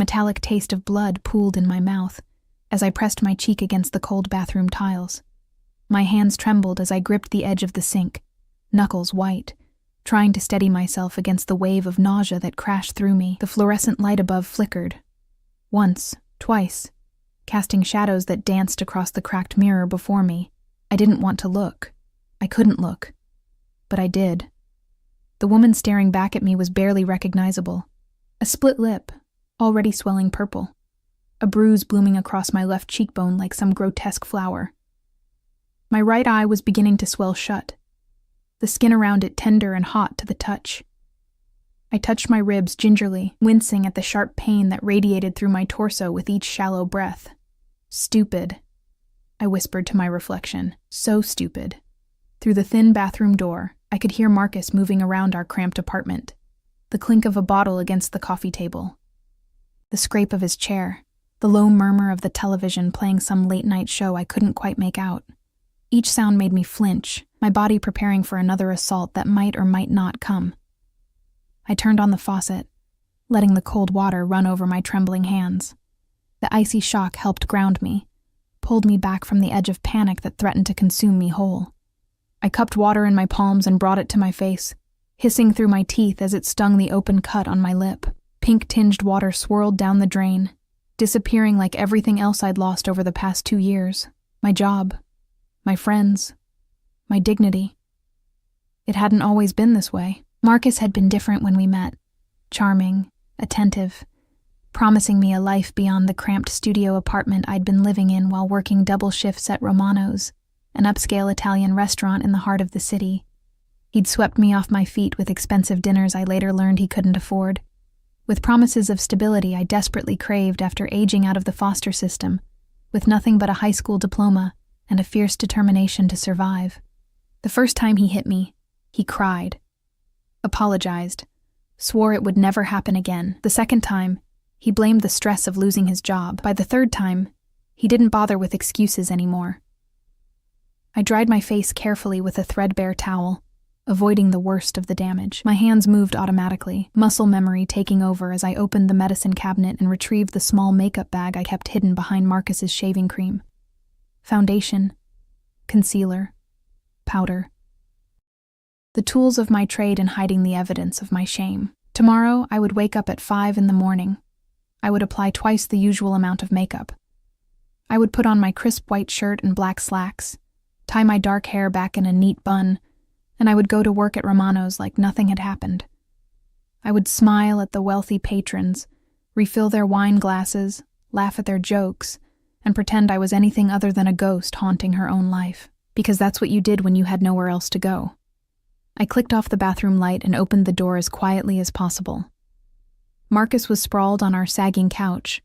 metallic taste of blood pooled in my mouth as I pressed my cheek against the cold bathroom tiles. My hands trembled as I gripped the edge of the sink, knuckles white, trying to steady myself against the wave of nausea that crashed through me. The fluorescent light above flickered. Once, twice, casting shadows that danced across the cracked mirror before me. I didn't want to look. I couldn't look. But I did. The woman staring back at me was barely recognizable. A split lip, already swelling purple. A bruise blooming across my left cheekbone like some grotesque flower. My right eye was beginning to swell shut, the skin around it tender and hot to the touch. I touched my ribs gingerly, wincing at the sharp pain that radiated through my torso with each shallow breath. Stupid, I whispered to my reflection. So stupid. Through the thin bathroom door, I could hear Marcus moving around our cramped apartment. The clink of a bottle against the coffee table. The scrape of his chair. The low murmur of the television playing some late-night show I couldn't quite make out. Each sound made me flinch, my body preparing for another assault that might or might not come. I turned on the faucet, letting the cold water run over my trembling hands. The icy shock helped ground me, pulled me back from the edge of panic that threatened to consume me whole. I cupped water in my palms and brought it to my face, hissing through my teeth as it stung the open cut on my lip. Pink-tinged water swirled down the drain, disappearing like everything else I'd lost over the past 2 years. My job, my friends, my dignity. It hadn't always been this way. Marcus had been different when we met. Charming, attentive, promising me a life beyond the cramped studio apartment I'd been living in while working double shifts at Romano's, an upscale Italian restaurant in the heart of the city. He'd swept me off my feet with expensive dinners I later learned he couldn't afford. With promises of stability I desperately craved after aging out of the foster system, with nothing but a high school diploma and a fierce determination to survive. The first time he hit me, he cried, apologized, swore it would never happen again. The second time, he blamed the stress of losing his job. By the third time, he didn't bother with excuses anymore. I dried my face carefully with a threadbare towel, avoiding the worst of the damage. My hands moved automatically, muscle memory taking over as I opened the medicine cabinet and retrieved the small makeup bag I kept hidden behind Marcus's shaving cream. Foundation, concealer, powder. The tools of my trade in hiding the evidence of my shame. Tomorrow, I would wake up at 5 a.m. I would apply twice the usual amount of makeup. I would put on my crisp white shirt and black slacks, tie my dark hair back in a neat bun, and I would go to work at Romano's like nothing had happened. I would smile at the wealthy patrons, refill their wine glasses, laugh at their jokes, and pretend I was anything other than a ghost haunting her own life, because that's what you did when you had nowhere else to go. I clicked off the bathroom light and opened the door as quietly as possible. Marcus was sprawled on our sagging couch,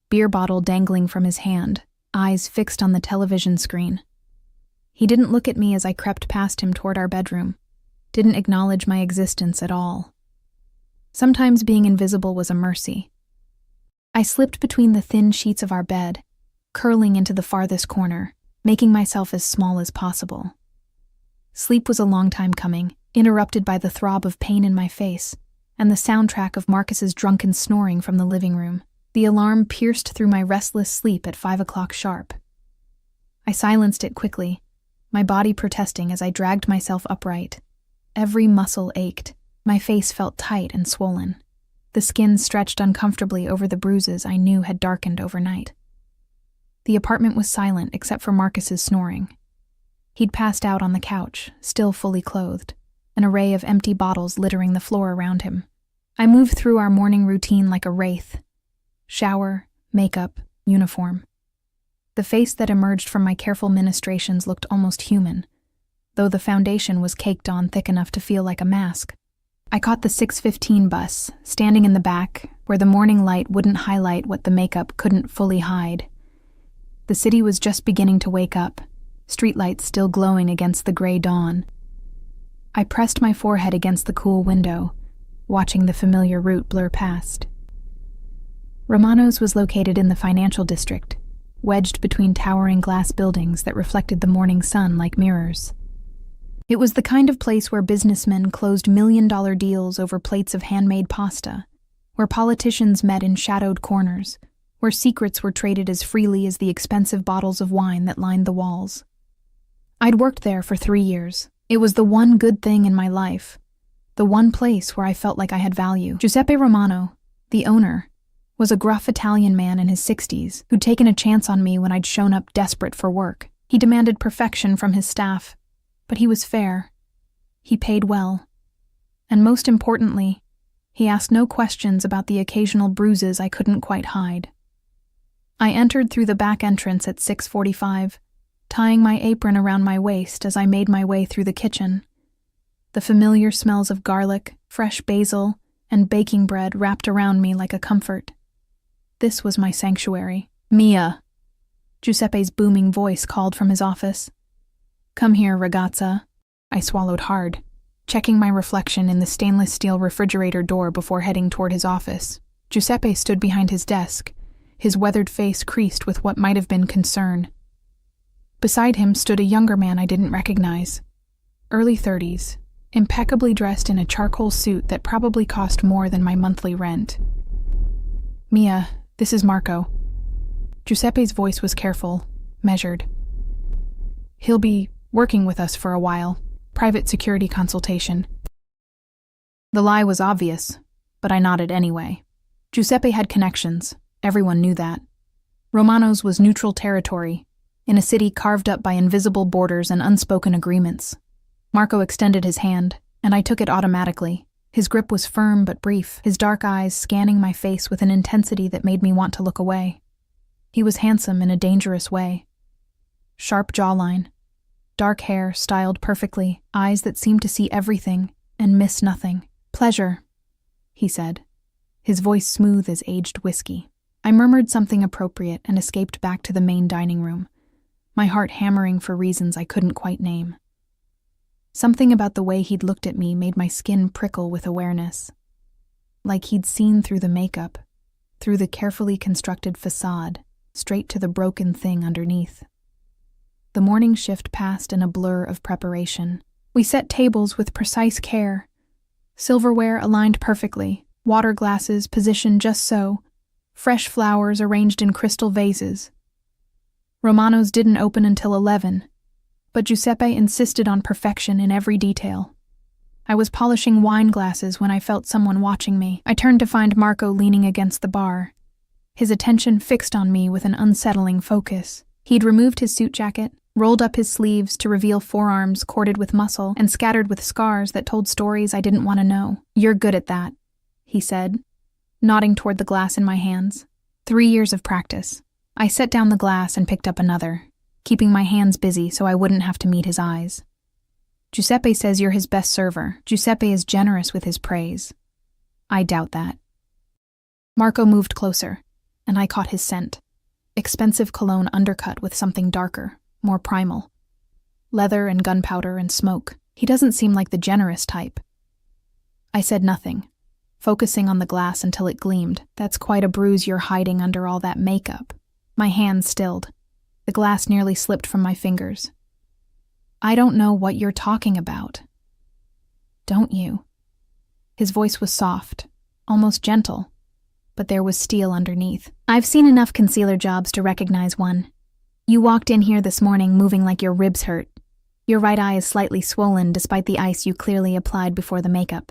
beer bottle dangling from his hand, eyes fixed on the television screen. He didn't look at me as I crept past him toward our bedroom, didn't acknowledge my existence at all. Sometimes being invisible was a mercy. I slipped between the thin sheets of our bed, curling into the farthest corner, making myself as small as possible. Sleep was a long time coming, interrupted by the throb of pain in my face and the soundtrack of Marcus's drunken snoring from the living room. The alarm pierced through my restless sleep at 5 o'clock sharp. I silenced it quickly, my body protesting as I dragged myself upright. Every muscle ached. My face felt tight and swollen. The skin stretched uncomfortably over the bruises I knew had darkened overnight. The apartment was silent except for Marcus's snoring. He'd passed out on the couch, still fully clothed, an array of empty bottles littering the floor around him. I moved through our morning routine like a wraith. Shower, makeup, uniform. The face that emerged from my careful ministrations looked almost human, though the foundation was caked on thick enough to feel like a mask. I caught the 6:15 bus, standing in the back, where the morning light wouldn't highlight what the makeup couldn't fully hide. The city was just beginning to wake up, streetlights still glowing against the gray dawn. I pressed my forehead against the cool window, watching the familiar route blur past. Romano's was located in the financial district, wedged between towering glass buildings that reflected the morning sun like mirrors. It was the kind of place where businessmen closed million-dollar deals over plates of handmade pasta, where politicians met in shadowed corners, where secrets were traded as freely as the expensive bottles of wine that lined the walls. I'd worked there for 3 years. It was the one good thing in my life, the one place where I felt like I had value. Giuseppe Romano, the owner, was a gruff Italian man in his 60s who'd taken a chance on me when I'd shown up desperate for work. He demanded perfection from his staff, but he was fair. He paid well. And most importantly, he asked no questions about the occasional bruises I couldn't quite hide. I entered through the back entrance at 6:45, tying my apron around my waist as I made my way through the kitchen. The familiar smells of garlic, fresh basil, and baking bread wrapped around me like a comfort. This was my sanctuary. "Mia," Giuseppe's booming voice called from his office. "Come here, ragazza." I swallowed hard, checking my reflection in the stainless steel refrigerator door before heading toward his office. Giuseppe stood behind his desk, his weathered face creased with what might have been concern. Beside him stood a younger man I didn't recognize. Early 30s, impeccably dressed in a charcoal suit that probably cost more than my monthly rent. "Mia, this is Marco." Giuseppe's voice was careful, measured. "He'll be working with us for a while. Private security consultation." The lie was obvious, but I nodded anyway. Giuseppe had connections. Everyone knew that. Romano's was neutral territory, in a city carved up by invisible borders and unspoken agreements. Marco extended his hand, and I took it automatically. His grip was firm but brief, his dark eyes scanning my face with an intensity that made me want to look away. He was handsome in a dangerous way. Sharp jawline, dark hair styled perfectly, eyes that seemed to see everything and miss nothing. "Pleasure," he said, his voice smooth as aged whiskey. I murmured something appropriate and escaped back to the main dining room, my heart hammering for reasons I couldn't quite name. Something about the way he'd looked at me made my skin prickle with awareness. Like he'd seen through the makeup, through the carefully constructed facade, straight to the broken thing underneath. The morning shift passed in a blur of preparation. We set tables with precise care. Silverware aligned perfectly, water glasses positioned just so, fresh flowers arranged in crystal vases. Romano's didn't open until 11, but Giuseppe insisted on perfection in every detail. I was polishing wine glasses when I felt someone watching me. I turned to find Marco leaning against the bar, his attention fixed on me with an unsettling focus. He'd removed his suit jacket, rolled up his sleeves to reveal forearms corded with muscle and scattered with scars that told stories I didn't want to know. "You're good at that," he said, nodding toward the glass in my hands. 3 years of practice. I set down the glass and picked up another, keeping my hands busy so I wouldn't have to meet his eyes. "Giuseppe says you're his best server. Giuseppe is generous with his praise." I doubt that. Marco moved closer, and I caught his scent. Expensive cologne undercut with something darker, more primal. Leather and gunpowder and smoke. He doesn't seem like the generous type. I said nothing, focusing on the glass until it gleamed. "That's quite a bruise you're hiding under all that makeup." My hand stilled. The glass nearly slipped from my fingers. "I don't know what you're talking about." "Don't you?" His voice was soft, almost gentle, but there was steel underneath. "I've seen enough concealer jobs to recognize one. You walked in here this morning moving like your ribs hurt. Your right eye is slightly swollen despite the ice you clearly applied before the makeup.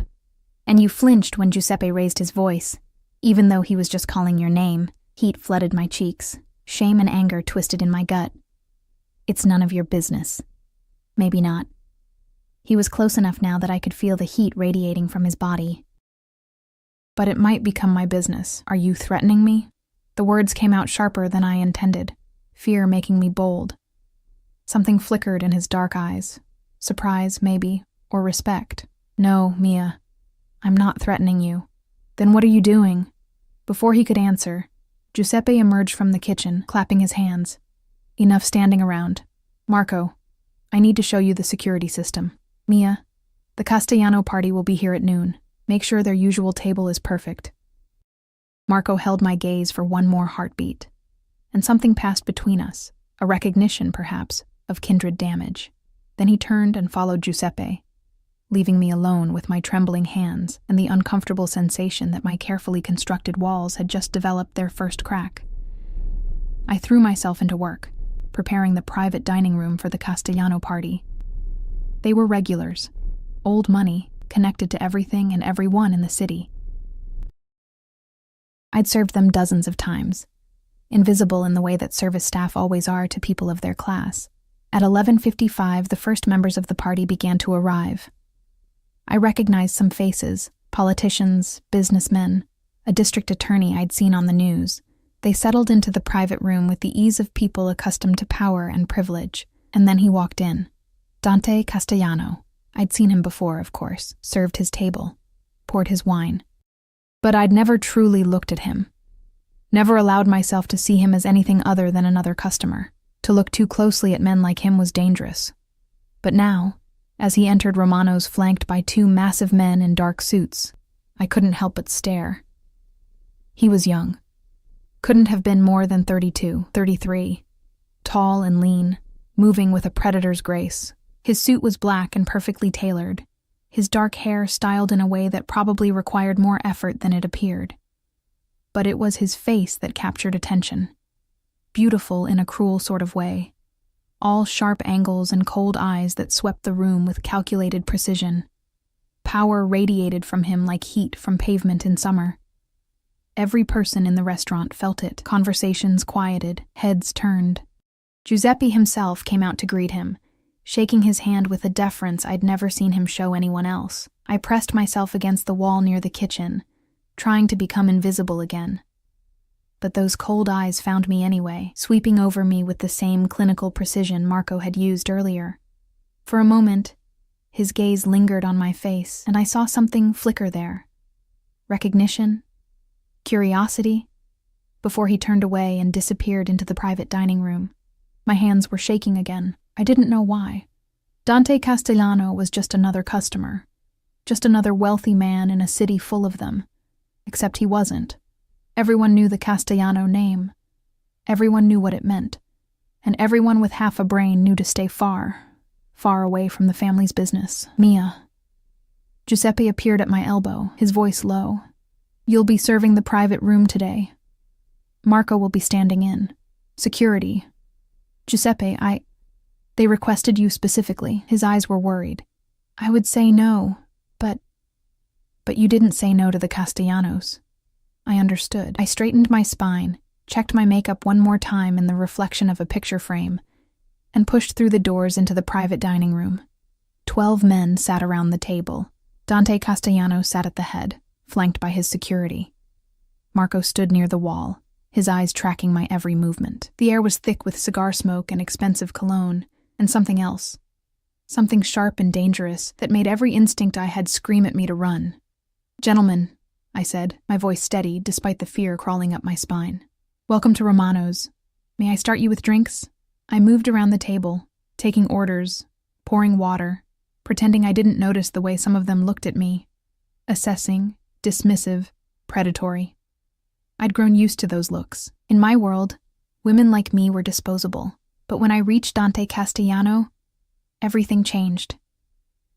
And you flinched when Giuseppe raised his voice, even though he was just calling your name." Heat flooded my cheeks. Shame and anger twisted in my gut. "It's none of your business." Maybe not. He was close enough now that I could feel the heat radiating from his body. "But it might become my business. Are you threatening me?" The words came out sharper than I intended, fear making me bold. Something flickered in his dark eyes. Surprise, maybe, or respect. "No, Mia, I'm not threatening you." "Then what are you doing?" Before he could answer, Giuseppe emerged from the kitchen, clapping his hands. "Enough standing around. Marco, I need to show you the security system. Mia, the Castellano party will be here at noon. Make sure their usual table is perfect." Marco held my gaze for one more heartbeat, and something passed between us, a recognition, perhaps, of kindred damage. Then he turned and followed Giuseppe, leaving me alone with my trembling hands and the uncomfortable sensation that my carefully constructed walls had just developed their first crack. I threw myself into work, preparing the private dining room for the Castellano party. They were regulars, old money, connected to everything and everyone in the city. I'd served them dozens of times, invisible in the way that service staff always are to people of their class. At 11:55, the first members of the party began to arrive. I recognized some faces, politicians, businessmen, a district attorney I'd seen on the news. They settled into the private room with the ease of people accustomed to power and privilege, and then he walked in. Dante Castellano. I'd seen him before, of course, served his table, poured his wine. But I'd never truly looked at him. Never allowed myself to see him as anything other than another customer. To look too closely at men like him was dangerous. But now, as he entered Romano's flanked by two massive men in dark suits, I couldn't help but stare. He was young. Couldn't have been more than 32, 33. Tall and lean, moving with a predator's grace. His suit was black and perfectly tailored, his dark hair styled in a way that probably required more effort than it appeared. But it was his face that captured attention. Beautiful in a cruel sort of way. All sharp angles and cold eyes that swept the room with calculated precision. Power radiated from him like heat from pavement in summer. Every person in the restaurant felt it. Conversations quieted, heads turned. Giuseppe himself came out to greet him, shaking his hand with a deference I'd never seen him show anyone else. I pressed myself against the wall near the kitchen, trying to become invisible again. But those cold eyes found me anyway, sweeping over me with the same clinical precision Marco had used earlier. For a moment, his gaze lingered on my face, and I saw something flicker there. Recognition? Curiosity? Before he turned away and disappeared into the private dining room. My hands were shaking again. I didn't know why. Dante Castellano was just another customer. Just another wealthy man in a city full of them. Except he wasn't. Everyone knew the Castellano name. Everyone knew what it meant. And everyone with half a brain knew to stay far, far away from the family's business. Mia. Giuseppe appeared at my elbow, his voice low. You'll be serving the private room today. Marco will be standing in. Security. Giuseppe, They requested you specifically. His eyes were worried. I would say no, but you didn't say no to the Castellanos. I understood. I straightened my spine, checked my makeup one more time in the reflection of a picture frame, and pushed through the doors into the private dining room. 12 men sat around the table. Dante Castellano sat at the head, flanked by his security. Marco stood near the wall, his eyes tracking my every movement. The air was thick with cigar smoke and expensive cologne, and something else. Something sharp and dangerous that made every instinct I had scream at me to run. Gentlemen, I said, my voice steady despite the fear crawling up my spine. Welcome to Romano's. May I start you with drinks? I moved around the table, taking orders, pouring water, pretending I didn't notice the way some of them looked at me. Assessing, dismissive, predatory. I'd grown used to those looks. In my world, women like me were disposable. But when I reached Dante Castellano, everything changed.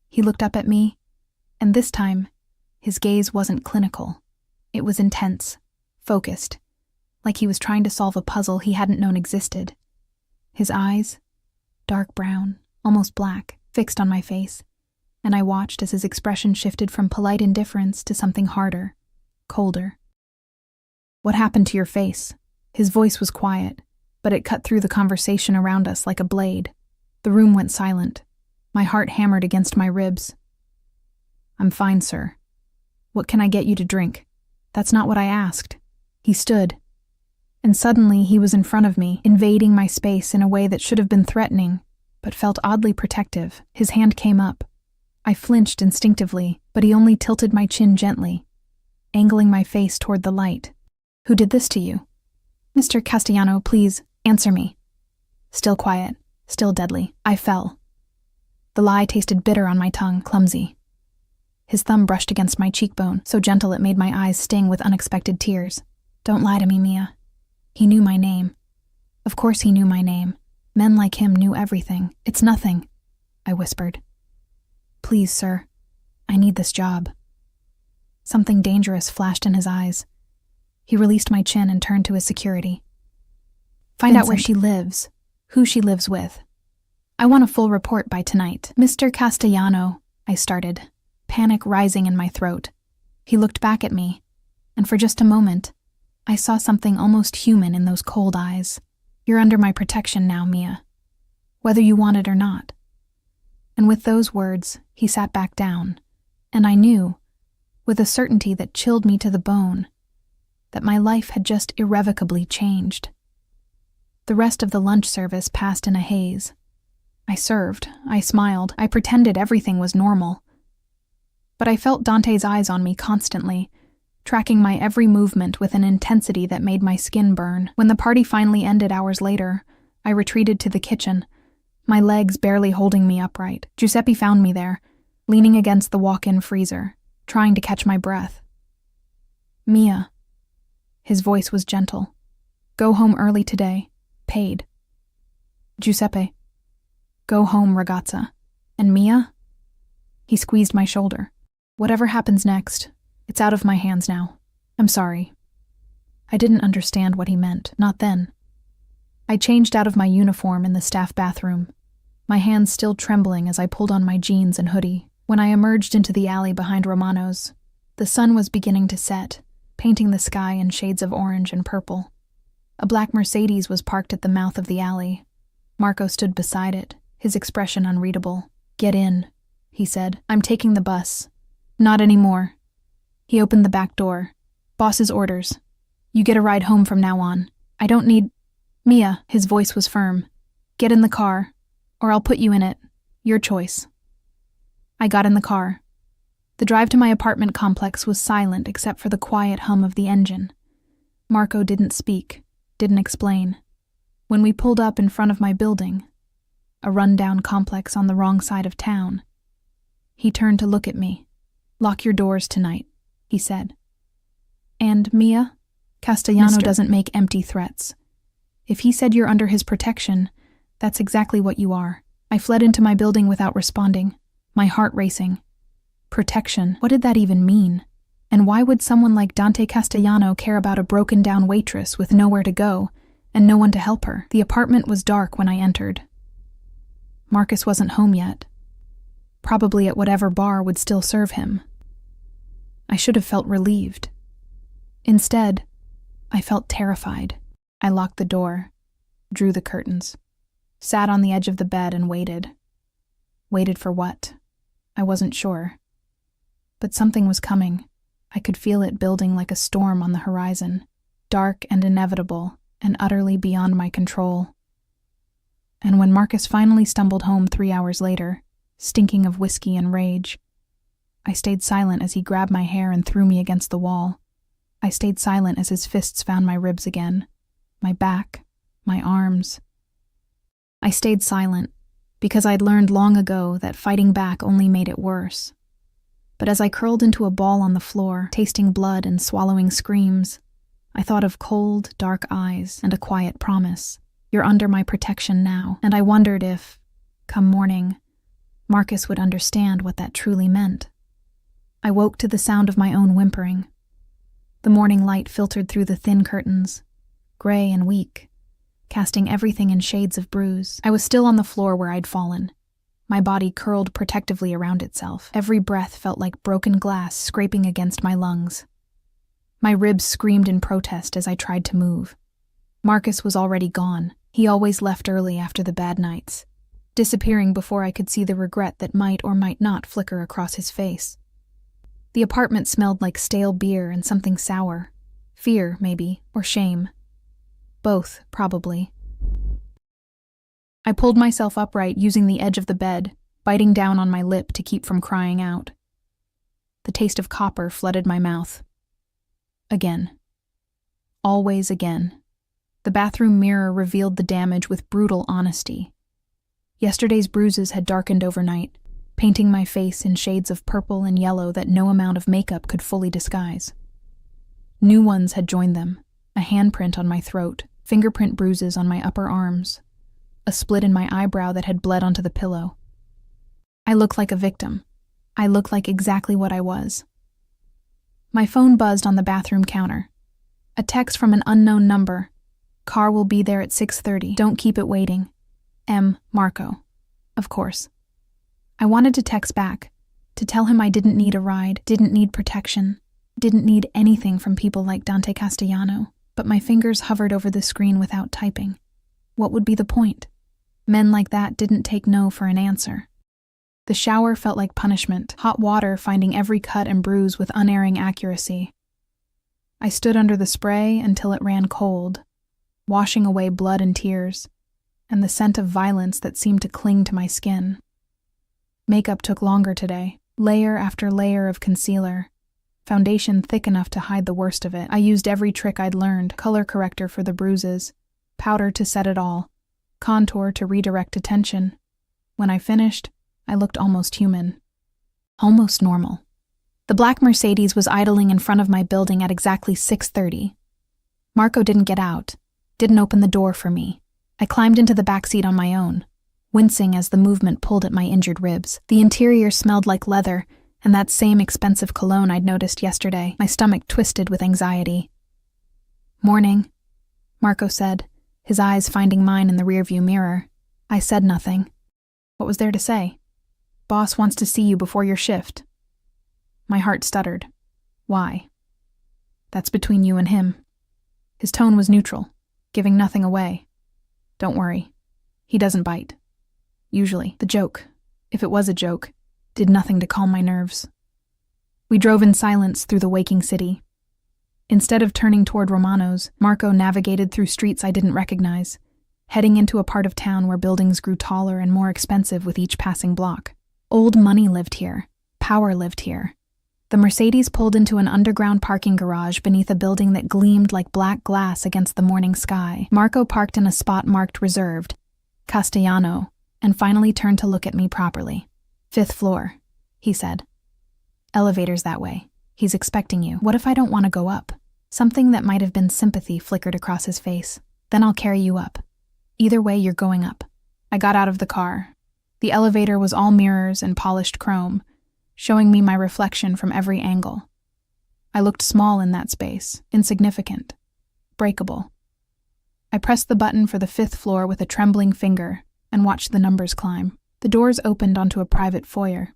He looked up at me, and this time, his gaze wasn't clinical. It was intense, focused, like he was trying to solve a puzzle he hadn't known existed. His eyes, dark brown, almost black, fixed on my face, and I watched as his expression shifted from polite indifference to something harder, colder. What happened to your face? His voice was quiet, but it cut through the conversation around us like a blade. The room went silent. My heart hammered against my ribs. I'm fine, sir. What can I get you to drink? That's not what I asked. He stood, and suddenly he was in front of me, invading my space in a way that should have been threatening, but felt oddly protective. His hand came up. I flinched instinctively, but he only tilted my chin gently, angling my face toward the light. Who did this to you? Mr. Castellano, please, answer me. Still quiet, still deadly. I fell. The lie tasted bitter on my tongue, clumsy. His thumb brushed against my cheekbone, so gentle it made my eyes sting with unexpected tears. Don't lie to me, Mia. He knew my name. Of course he knew my name. Men like him knew everything. It's nothing, I whispered. Please, sir. I need this job. Something dangerous flashed in his eyes. He released my chin and turned to his security. Find out where she lives, who she lives with. I want a full report by tonight. Mr. Castellano, I started, panic rising in my throat. He looked back at me, and for just a moment, I saw something almost human in those cold eyes. You're under my protection now, Mia, whether you want it or not. And with those words, he sat back down, and I knew, with a certainty that chilled me to the bone, that my life had just irrevocably changed. The rest of the lunch service passed in a haze. I served, I smiled, I pretended everything was normal. But I felt Dante's eyes on me constantly, tracking my every movement with an intensity that made my skin burn. When the party finally ended hours later, I retreated to the kitchen, my legs barely holding me upright. Giuseppe found me there, leaning against the walk-in freezer, trying to catch my breath. Mia. His voice was gentle. Go home early today. Paid. Giuseppe. Go home, ragazza. And Mia? He squeezed my shoulder. Whatever happens next, it's out of my hands now. I'm sorry. I didn't understand what he meant, not then. I changed out of my uniform in the staff bathroom, my hands still trembling as I pulled on my jeans and hoodie. When I emerged into the alley behind Romano's, the sun was beginning to set, painting the sky in shades of orange and purple. A black Mercedes was parked at the mouth of the alley. Marco stood beside it, his expression unreadable. Get in, he said. I'm taking the bus. Not anymore. He opened the back door. Boss's orders. You get a ride home from now on. I don't need... Mia, his voice was firm. Get in the car, or I'll put you in it. Your choice. I got in the car. The drive to my apartment complex was silent except for the quiet hum of the engine. Marco didn't speak, didn't explain. When we pulled up in front of my building, a run-down complex on the wrong side of town, he turned to look at me. Lock your doors tonight, he said. And Mia, Castellano doesn't make empty threats. If he said you're under his protection, that's exactly what you are. I fled into my building without responding, my heart racing. Protection, what did that even mean? And why would someone like Dante Castellano care about a broken-down waitress with nowhere to go and no one to help her? The apartment was dark when I entered. Marcus wasn't home yet. Probably at whatever bar would still serve him. I should have felt relieved. Instead, I felt terrified. I locked the door, drew the curtains, sat on the edge of the bed and waited. Waited for what? I wasn't sure. But something was coming. I could feel it building like a storm on the horizon, dark and inevitable, and utterly beyond my control. And when Marcus finally stumbled home 3 hours later, stinking of whiskey and rage, I stayed silent as he grabbed my hair and threw me against the wall. I stayed silent as his fists found my ribs again, my back, my arms. I stayed silent because I'd learned long ago that fighting back only made it worse. But as I curled into a ball on the floor, tasting blood and swallowing screams, I thought of cold, dark eyes and a quiet promise. You're under my protection now. And I wondered if, come morning, Marcus would understand what that truly meant. I woke to the sound of my own whimpering. The morning light filtered through the thin curtains, gray and weak, casting everything in shades of bruise. I was still on the floor where I'd fallen, my body curled protectively around itself. Every breath felt like broken glass scraping against my lungs. My ribs screamed in protest as I tried to move. Marcus was already gone. He always left early after the bad nights, disappearing before I could see the regret that might or might not flicker across his face. The apartment smelled like stale beer and something sour. Fear, maybe, or shame. Both, probably. I pulled myself upright using the edge of the bed, biting down on my lip to keep from crying out. The taste of copper flooded my mouth. Again. Always again. The bathroom mirror revealed the damage with brutal honesty. Yesterday's bruises had darkened overnight, painting my face in shades of purple and yellow that no amount of makeup could fully disguise. New ones had joined them, a handprint on my throat, fingerprint bruises on my upper arms, a split in my eyebrow that had bled onto the pillow. I looked like a victim, I looked like exactly what I was. My phone buzzed on the bathroom counter. A text from an unknown number. Car will be there at 6:30. Don't keep it waiting. M. Marco. Of course. I wanted to text back, to tell him I didn't need a ride, didn't need protection, didn't need anything from people like Dante Castellano, but my fingers hovered over the screen without typing. What would be the point? Men like that didn't take no for an answer. The shower felt like punishment, hot water finding every cut and bruise with unerring accuracy. I stood under the spray until it ran cold, washing away blood and tears, and the scent of violence that seemed to cling to my skin. Makeup took longer today, layer after layer of concealer, foundation thick enough to hide the worst of it. I used every trick I'd learned, color corrector for the bruises, powder to set it all, contour to redirect attention. When I finished, I looked almost human. Almost normal. The black Mercedes was idling in front of my building at exactly 6:30. Marco didn't get out, didn't open the door for me. I climbed into the backseat on my own, wincing as the movement pulled at my injured ribs. The interior smelled like leather and that same expensive cologne I'd noticed yesterday. My stomach twisted with anxiety. "Morning," Marco said, his eyes finding mine in the rearview mirror. I said nothing. What was there to say? "Boss wants to see you before your shift." My heart stuttered. "Why?" "That's between you and him." His tone was neutral, giving nothing away. "Don't worry. He doesn't bite. Usually. The joke, if it was a joke, did nothing to calm my nerves." We drove in silence through the waking city. Instead of turning toward Romano's, Marco navigated through streets I didn't recognize, heading into a part of town where buildings grew taller and more expensive with each passing block. Old money lived here. Power lived here. The Mercedes pulled into an underground parking garage beneath a building that gleamed like black glass against the morning sky. Marco parked in a spot marked reserved, Castellano, and finally turned to look at me properly. "5th floor," he said. "Elevator's that way. He's expecting you. What if I don't want to go up?" Something that might have been sympathy flickered across his face. "Then I'll carry you up. Either way, you're going up." I got out of the car. The elevator was all mirrors and polished chrome, showing me my reflection from every angle. I looked small in that space, insignificant, breakable. I pressed the button for the 5th floor with a trembling finger and watched the numbers climb. The doors opened onto a private foyer.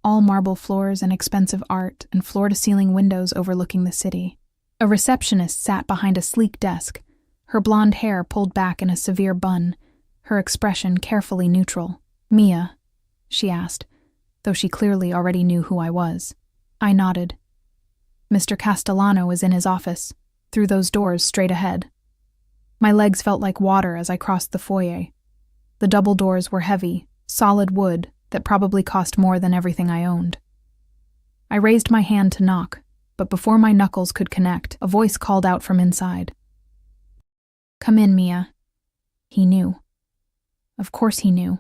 All marble floors and expensive art and floor-to-ceiling windows overlooking the city. A receptionist sat behind a sleek desk, her blonde hair pulled back in a severe bun, her expression carefully neutral. "Mia?" she asked, though she clearly already knew who I was. I nodded. "Mr. Castellano is in his office, through those doors straight ahead." My legs felt like water as I crossed the foyer. The double doors were heavy, solid wood that probably cost more than everything I owned. I raised my hand to knock, but before my knuckles could connect, a voice called out from inside. "Come in, Mia." He knew. Of course he knew.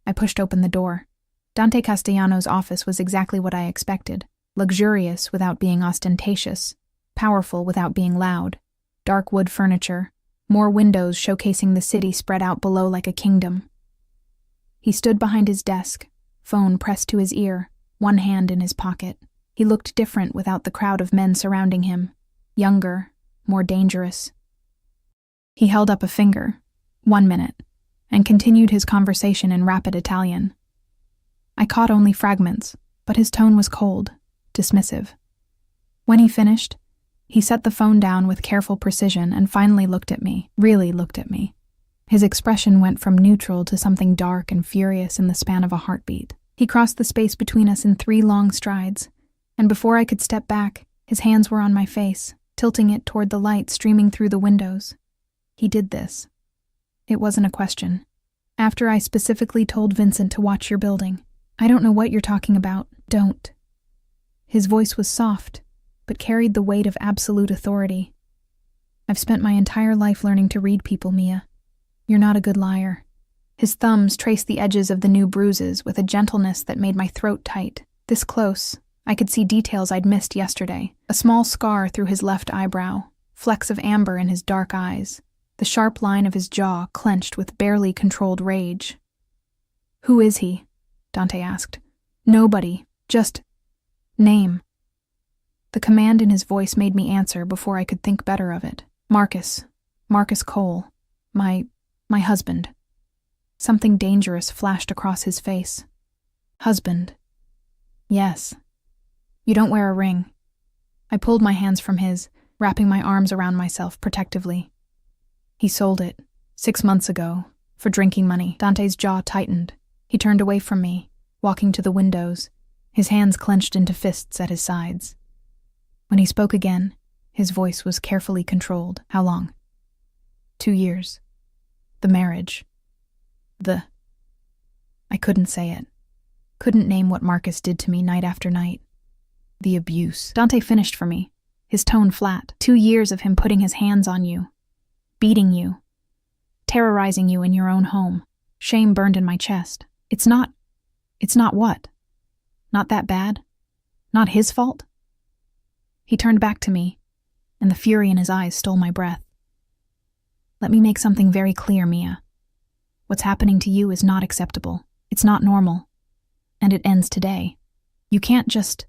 I pushed open the door. Dante Castellano's office was exactly what I expected. Luxurious without being ostentatious, powerful without being loud, dark wood furniture, more windows showcasing the city spread out below like a kingdom. He stood behind his desk, phone pressed to his ear, one hand in his pocket. He looked different without the crowd of men surrounding him, younger, more dangerous. He held up a finger, 1 minute, and continued his conversation in rapid Italian. I caught only fragments, but his tone was cold, dismissive. When he finished, he set the phone down with careful precision and finally looked at me, really looked at me. His expression went from neutral to something dark and furious in the span of a heartbeat. He crossed the space between us in 3 long strides, and before I could step back, his hands were on my face, tilting it toward the light streaming through the windows. He did this. It wasn't a question. "After I specifically told Vincent to watch your building. I don't know what you're talking about. Don't." His voice was soft, but carried the weight of absolute authority. "I've spent my entire life learning to read people, Mia. You're not a good liar." His thumbs traced the edges of the new bruises with a gentleness that made my throat tight. This close, I could see details I'd missed yesterday. A small scar through his left eyebrow, flecks of amber in his dark eyes, the sharp line of his jaw clenched with barely controlled rage. "Who is he?" Dante asked. "Nobody," Just name. The command in his voice made me answer before I could think better of it. Marcus Cole. My husband. Something dangerous flashed across his face. Husband. Yes. You don't wear a ring. I pulled my hands from his, wrapping my arms around myself protectively. He sold it, 6 months ago, for drinking money. Dante's jaw tightened. He turned away from me, walking to the windows, his hands clenched into fists at his sides. When he spoke again, his voice was carefully controlled. How long? 2 years. The marriage. I couldn't say it. Couldn't name what Marcus did to me night after night. The abuse. Dante finished for me, his tone flat. 2 years of him putting his hands on you, beating you, terrorizing you in your own home. Shame burned in my chest. It's not what? Not that bad? Not his fault? He turned back to me, and the fury in his eyes stole my breath. Let me make something very clear, Mia. What's happening to you is not acceptable. It's not normal. And it ends today. You can't just...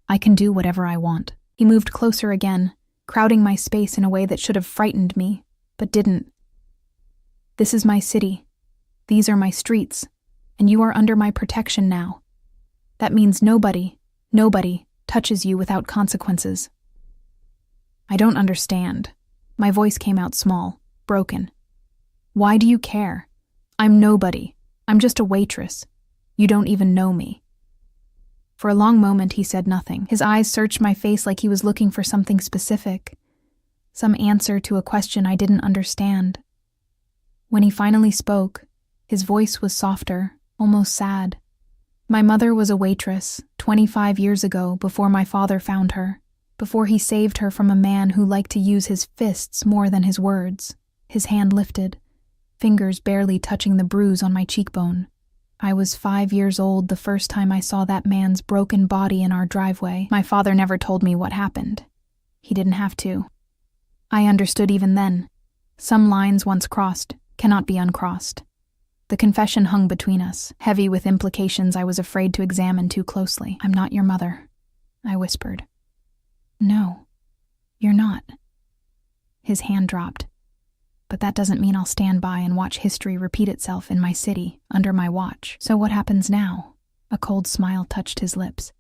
I can do whatever I want. He moved closer again, crowding my space in a way that should have frightened me, but didn't. This is my city. These are my streets, and you are under my protection now. That means nobody touches you without consequences. I don't understand. My voice came out small, broken. Why do you care? I'm nobody. I'm just a waitress. You don't even know me. For a long moment he said nothing. His eyes searched my face like he was looking for something specific, some answer to a question I didn't understand. When he finally spoke, his voice was softer, almost sad. My mother was a waitress 25 years ago, before my father found her, before he saved her from a man who liked to use his fists more than his words. His hand lifted, fingers barely touching the bruise on my cheekbone. I was 5 years old the first time I saw that man's broken body in our driveway. My father never told me what happened. He didn't have to. I understood even then. Some lines once crossed cannot be uncrossed. The confession hung between us, heavy with implications I was afraid to examine too closely. I'm not your mother, I whispered. No, you're not. His hand dropped. But that doesn't mean I'll stand by and watch history repeat itself in my city, under my watch. So what happens now? A cold smile touched his lips.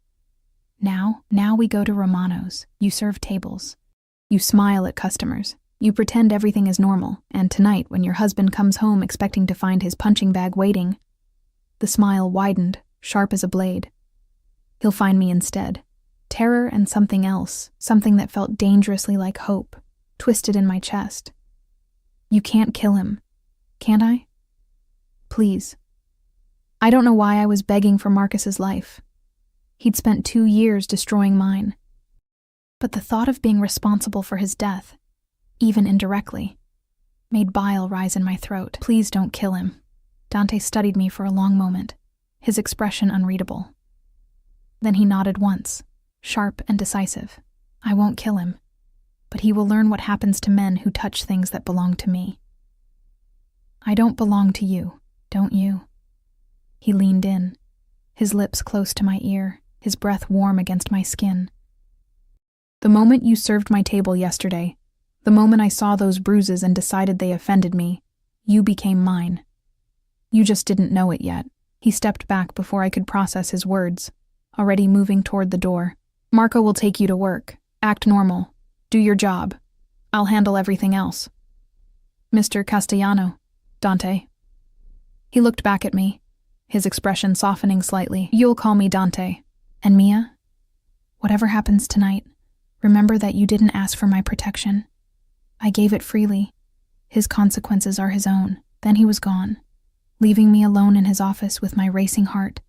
Now we go to Romano's. You serve tables. You smile at customers. You pretend everything is normal, and tonight, when your husband comes home expecting to find his punching bag waiting, the smile widened, sharp as a blade. He'll find me instead. Terror and something else, something that felt dangerously like hope, twisted in my chest. You can't kill him, can't I? Please. I don't know why I was begging for Marcus's life. He'd spent 2 years destroying mine. But the thought of being responsible for his death, even indirectly, made bile rise in my throat. Please don't kill him. Dante studied me for a long moment, his expression unreadable. Then he nodded once, sharp and decisive. I won't kill him, but he will learn what happens to men who touch things that belong to me. I don't belong to you, don't you? He leaned in, his lips close to my ear, his breath warm against my skin. The moment you served my table yesterday, the moment I saw those bruises and decided they offended me, you became mine. You just didn't know it yet. He stepped back before I could process his words, already moving toward the door. Marco will take you to work. Act normal. Do your job. I'll handle everything else. Mr. Castellano, Dante. He looked back at me, his expression softening slightly. You'll call me Dante. And Mia, whatever happens tonight, remember that you didn't ask for my protection. I gave it freely. His consequences are his own. Then he was gone, leaving me alone in his office with my racing heart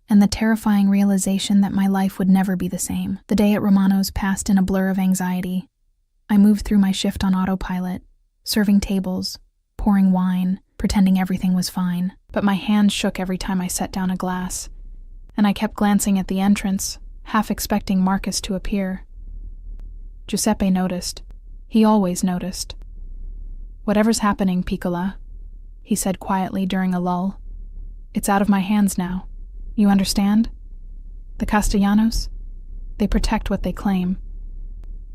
and the terrifying realization that my life would never be the same. The day at Romano's passed in a blur of anxiety. I moved through my shift on autopilot, serving tables, pouring wine, pretending everything was fine. But my hands shook every time I set down a glass, and I kept glancing at the entrance, half expecting Marcus to appear. Giuseppe noticed. He always noticed. Whatever's happening, Piccola, he said quietly during a lull. It's out of my hands now. You understand? The Castellanos? They protect what they claim,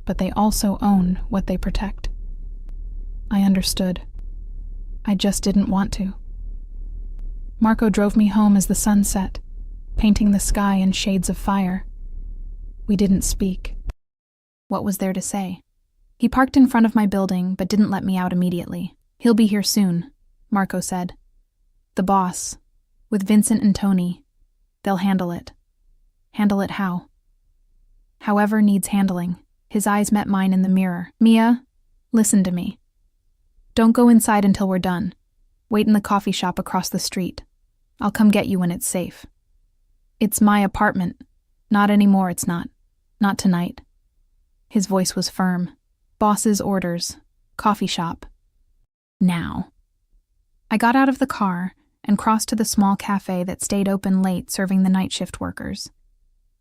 but they also own what they protect. I understood. I just didn't want to. Marco drove me home as the sun set, painting the sky in shades of fire. We didn't speak. What was there to say? He parked in front of my building, but didn't let me out immediately. He'll be here soon, Marco said. The boss, with Vincent and Tony. They'll handle it. Handle it how? However needs handling. His eyes met mine in the mirror. Mia, listen to me. Don't go inside until we're done. Wait in the coffee shop across the street. I'll come get you when it's safe. It's my apartment. Not anymore, it's not. Not tonight. His voice was firm. Boss's orders. Coffee shop. Now. I got out of the car and crossed to the small cafe that stayed open late serving the night shift workers.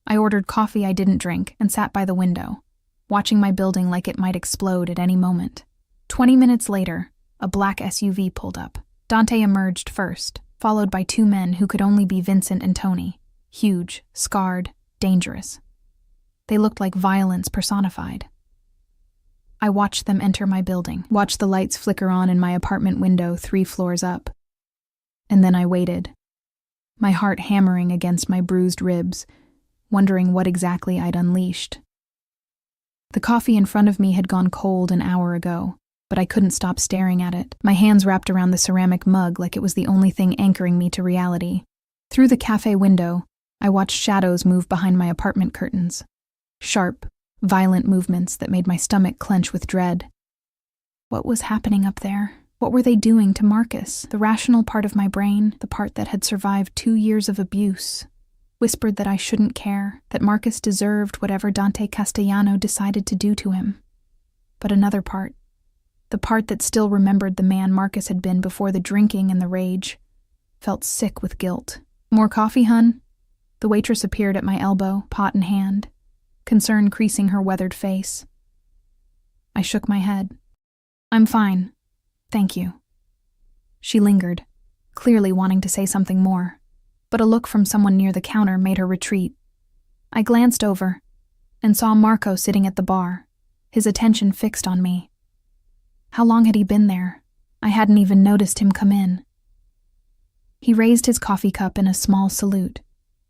I ordered coffee I didn't drink and sat by the window, watching my building like it might explode at any moment. 20 minutes later, a black SUV pulled up. Dante emerged first, followed by two men who could only be Vincent and Tony. Huge, scarred, dangerous. They looked like violence personified. I watched them enter my building, watched the lights flicker on in my apartment window 3 floors up. And then I waited, my heart hammering against my bruised ribs, wondering what exactly I'd unleashed. The coffee in front of me had gone cold an hour ago, but I couldn't stop staring at it, my hands wrapped around the ceramic mug like it was the only thing anchoring me to reality. Through the cafe window, I watched shadows move behind my apartment curtains. Sharp, violent movements that made my stomach clench with dread. What was happening up there? What were they doing to Marcus? The rational part of my brain, the part that had survived 2 years of abuse, whispered that I shouldn't care, that Marcus deserved whatever Dante Castellano decided to do to him. But another part, the part that still remembered the man Marcus had been before the drinking and the rage, felt sick with guilt. More coffee, hun? The waitress appeared at my elbow, pot in hand, concern creasing her weathered face. I shook my head. I'm fine. Thank you. She lingered, clearly wanting to say something more, but a look from someone near the counter made her retreat. I glanced over and saw Marco sitting at the bar, his attention fixed on me. How long had he been there? I hadn't even noticed him come in. He raised his coffee cup in a small salute,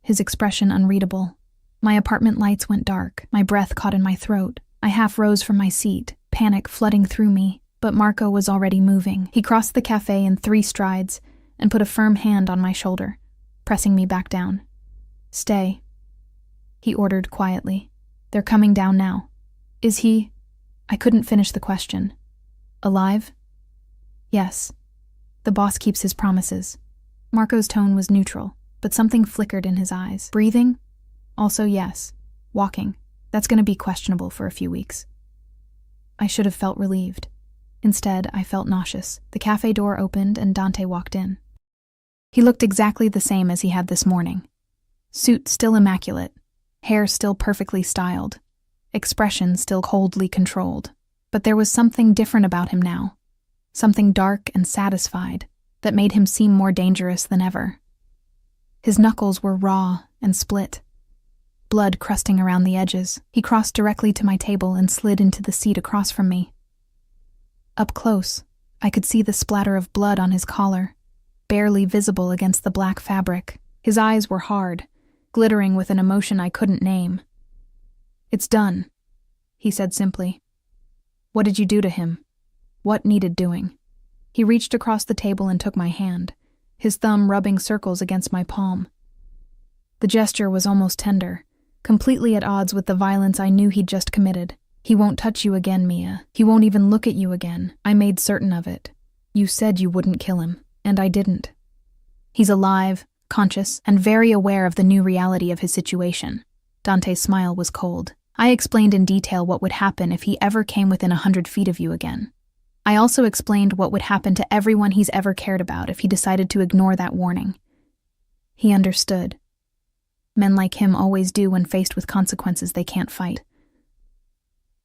his expression unreadable. My apartment lights went dark, my breath caught in my throat. I half rose from my seat, panic flooding through me, but Marco was already moving. He crossed the cafe in 3 strides and put a firm hand on my shoulder, pressing me back down. Stay, he ordered quietly. They're coming down now. Is he? I couldn't finish the question. Alive? Yes. The boss keeps his promises. Marco's tone was neutral, but something flickered in his eyes. Breathing? Also yes. Walking. That's going to be questionable for a few weeks. I should have felt relieved. Instead, I felt nauseous. The cafe door opened and Dante walked in. He looked exactly the same as he had this morning. Suit still immaculate, hair still perfectly styled, expression still coldly controlled. But there was something different about him now, something dark and satisfied that made him seem more dangerous than ever. His knuckles were raw and split, blood crusting around the edges. He crossed directly to my table and slid into the seat across from me. Up close, I could see the splatter of blood on his collar, barely visible against the black fabric. His eyes were hard, glittering with an emotion I couldn't name. It's done, he said simply. What did you do to him? What needed doing? He reached across the table and took my hand, his thumb rubbing circles against my palm. The gesture was almost tender, completely at odds with the violence I knew he'd just committed. He won't touch you again, Mia. He won't even look at you again. I made certain of it. You said you wouldn't kill him, and I didn't. He's alive, conscious, and very aware of the new reality of his situation. Dante's smile was cold. I explained in detail what would happen if he ever came within 100 feet of you again. I also explained what would happen to everyone he's ever cared about if he decided to ignore that warning. He understood. Men like him always do when faced with consequences they can't fight.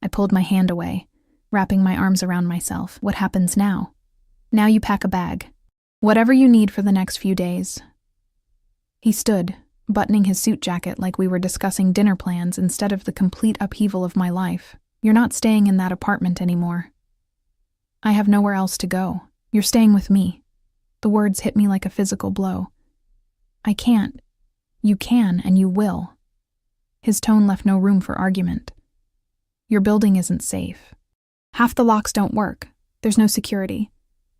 I pulled my hand away, wrapping my arms around myself. What happens now? Now you pack a bag. Whatever you need for the next few days. He stood, buttoning his suit jacket like we were discussing dinner plans instead of the complete upheaval of my life. "You're not staying in that apartment anymore. I have nowhere else to go. You're staying with me." The words hit me like a physical blow. "I can't." "You can, and you will." His tone left no room for argument. "Your building isn't safe. Half the locks don't work. There's no security.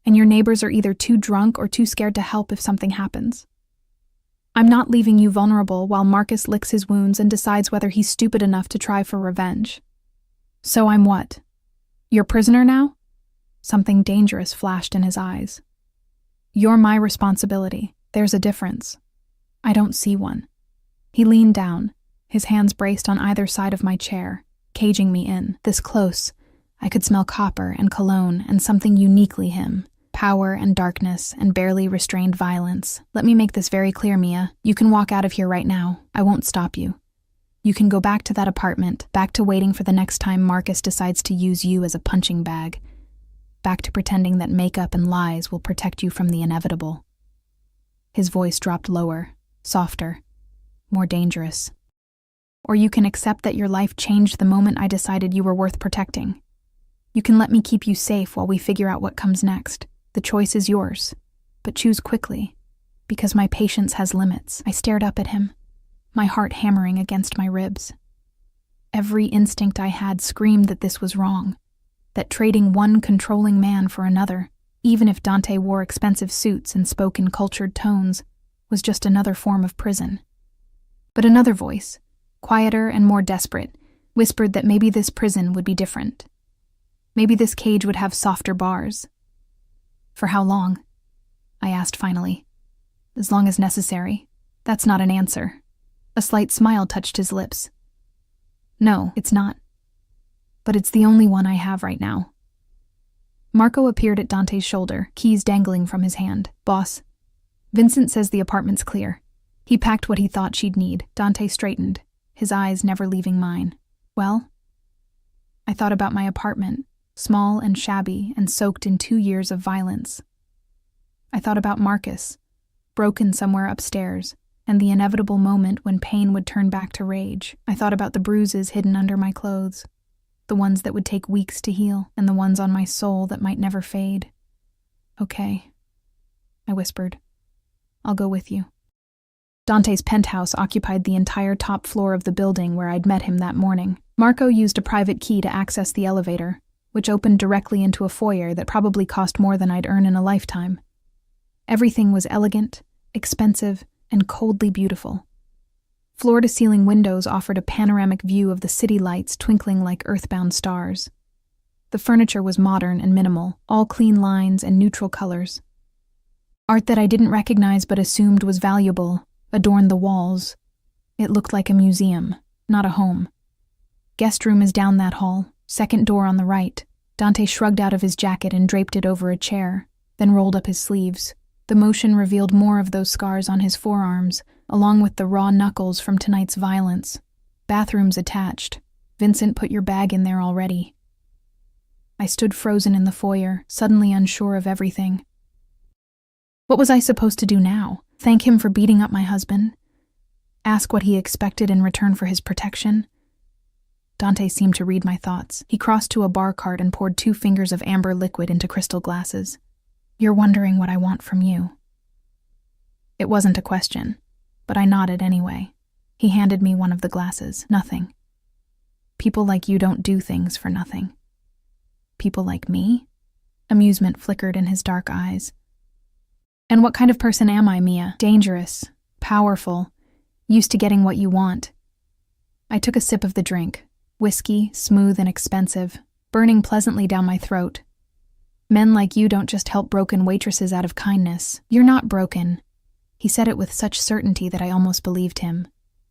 And your neighbors are either too drunk or too scared to help if something happens. I'm not leaving you vulnerable while Marcus licks his wounds and decides whether he's stupid enough to try for revenge. So I'm what? Your prisoner now?" Something dangerous flashed in his eyes. "You're my responsibility. There's a difference." "I don't see one." He leaned down, his hands braced on either side of my chair, caging me in. This close, I could smell copper and cologne and something uniquely him. Power and darkness and barely restrained violence. "Let me make this very clear, Mia. You can walk out of here right now. I won't stop you. You can go back to that apartment, back to waiting for the next time Marcus decides to use you as a punching bag. Back to pretending that makeup and lies will protect you from the inevitable." His voice dropped lower, softer, more dangerous. "Or you can accept that your life changed the moment I decided you were worth protecting. You can let me keep you safe while we figure out what comes next. The choice is yours, but choose quickly, because my patience has limits." I stared up at him, my heart hammering against my ribs. Every instinct I had screamed that this was wrong, that trading one controlling man for another, even if Dante wore expensive suits and spoke in cultured tones, was just another form of prison. But another voice, quieter and more desperate, whispered that maybe this prison would be different. Maybe this cage would have softer bars. "For how long?" I asked finally. "As long as necessary." "That's not an answer." A slight smile touched his lips. "No, it's not. But it's the only one I have right now." Marco appeared at Dante's shoulder, keys dangling from his hand. "Boss, Vincent says the apartment's clear." He packed what he thought she'd need. Dante straightened, his eyes never leaving mine. "Well?" I thought about my apartment, small and shabby and soaked in 2 years of violence. I thought about Marcus, broken somewhere upstairs, and the inevitable moment when pain would turn back to rage. I thought about the bruises hidden under my clothes, the ones that would take weeks to heal, and the ones on my soul that might never fade. "Okay," I whispered. "I'll go with you." Dante's penthouse occupied the entire top floor of the building where I'd met him that morning. Marco used a private key to access the elevator, which opened directly into a foyer that probably cost more than I'd earn in a lifetime. Everything was elegant, expensive, and coldly beautiful. Floor-to-ceiling windows offered a panoramic view of the city lights twinkling like earthbound stars. The furniture was modern and minimal, all clean lines and neutral colors. Art that I didn't recognize but assumed was valuable adorned the walls. It looked like a museum, not a home. "Guest room is down that hall, second door on the right." Dante shrugged out of his jacket and draped it over a chair, then rolled up his sleeves. The motion revealed more of those scars on his forearms, along with the raw knuckles from tonight's violence. "Bathrooms attached. Vincent put your bag in there already." I stood frozen in the foyer, suddenly unsure of everything. What was I supposed to do now? Thank him for beating up my husband? Ask what he expected in return for his protection? Dante seemed to read my thoughts. He crossed to a bar cart and poured 2 fingers of amber liquid into crystal glasses. "You're wondering what I want from you." It wasn't a question, but I nodded anyway. He handed me one of the glasses. "Nothing. People like you don't do things for nothing." "People like me?" Amusement flickered in his dark eyes. "And what kind of person am I, Mia? Dangerous, powerful, used to getting what you want." I took a sip of the drink. Whiskey, smooth and expensive, burning pleasantly down my throat. "Men like you don't just help broken waitresses out of kindness. You're not broken." He said it with such certainty that I almost believed him.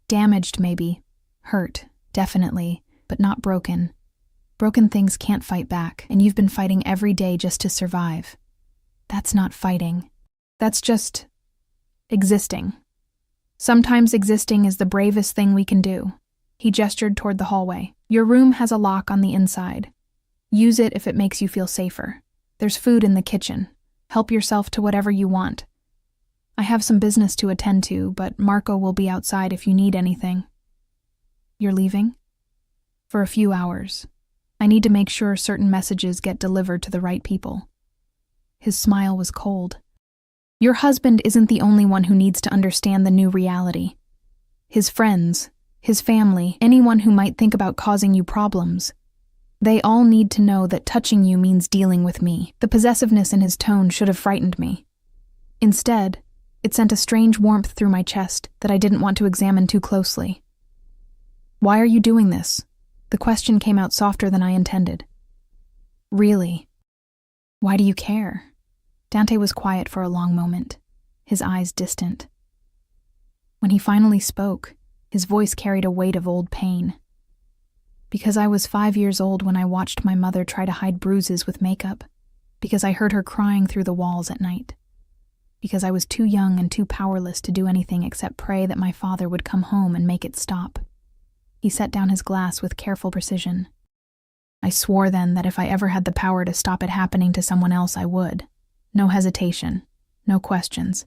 Damaged, maybe. Hurt, definitely, but not broken. Broken things can't fight back, and you've been fighting every day just to survive. That's not fighting. That's just existing. Sometimes existing is the bravest thing we can do. He gestured toward the hallway. "Your room has a lock on the inside. Use it if it makes you feel safer. There's food in the kitchen. Help yourself to whatever you want." I have some business to attend to, but Marco will be outside if you need anything. You're leaving? For a few hours. I need to make sure certain messages get delivered to the right people. His smile was cold. Your husband isn't the only one who needs to understand the new reality. His friends, his family, anyone who might think about causing you problems. They all need to know that touching you means dealing with me. The possessiveness in his tone should have frightened me. Instead, it sent a strange warmth through my chest that I didn't want to examine too closely. Why are you doing this? The question came out softer than I intended. Really? Why do you care? Dante was quiet for a long moment, his eyes distant. When he finally spoke, his voice carried a weight of old pain. Because I was 5 years old when I watched my mother try to hide bruises with makeup. Because I heard her crying through the walls at night. Because I was too young and too powerless to do anything except pray that my father would come home and make it stop. He set down his glass with careful precision. I swore then that if I ever had the power to stop it happening to someone else, I would. No hesitation, no questions,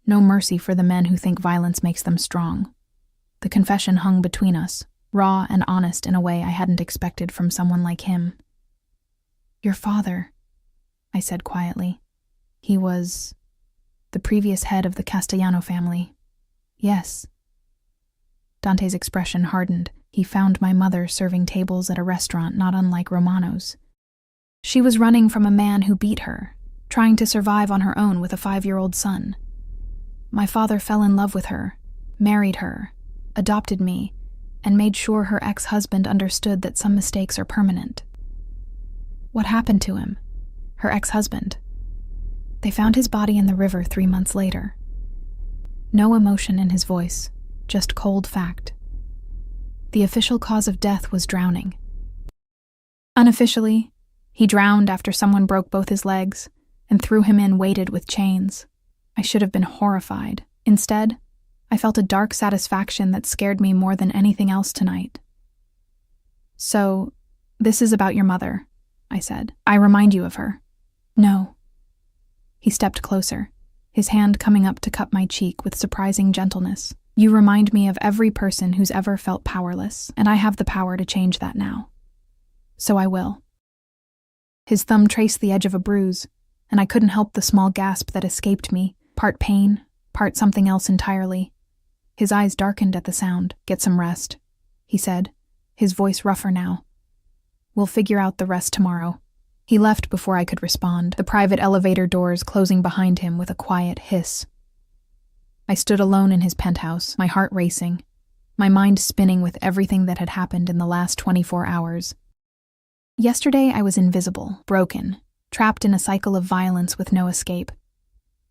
no mercy for the men who think violence makes them strong. The confession hung between us, raw and honest in a way I hadn't expected from someone like him. Your father, I said quietly. He was the previous head of the Castellano family. Yes. Dante's expression hardened. He found my mother serving tables at a restaurant not unlike Romano's. She was running from a man who beat her, trying to survive on her own with a 5-year-old son. My father fell in love with her, married her, adopted me, and made sure her ex-husband understood that some mistakes are permanent. What happened to him? Her ex-husband. They found his body in the river 3 months later. No emotion in his voice, just cold fact. The official cause of death was drowning. Unofficially, he drowned after someone broke both his legs and threw him in weighted with chains. I should have been horrified. Instead, I felt a dark satisfaction that scared me more than anything else tonight. So, this is about your mother, I said. I remind you of her. No. He stepped closer, his hand coming up to cup my cheek with surprising gentleness. You remind me of every person who's ever felt powerless, and I have the power to change that now. So I will. His thumb traced the edge of a bruise, and I couldn't help the small gasp that escaped me, part pain, part something else entirely. His eyes darkened at the sound. Get some rest, he said, his voice rougher now. We'll figure out the rest tomorrow. He left before I could respond, the private elevator doors closing behind him with a quiet hiss. I stood alone in his penthouse, my heart racing, my mind spinning with everything that had happened in the last 24 hours. Yesterday I was invisible, broken, trapped in a cycle of violence with no escape.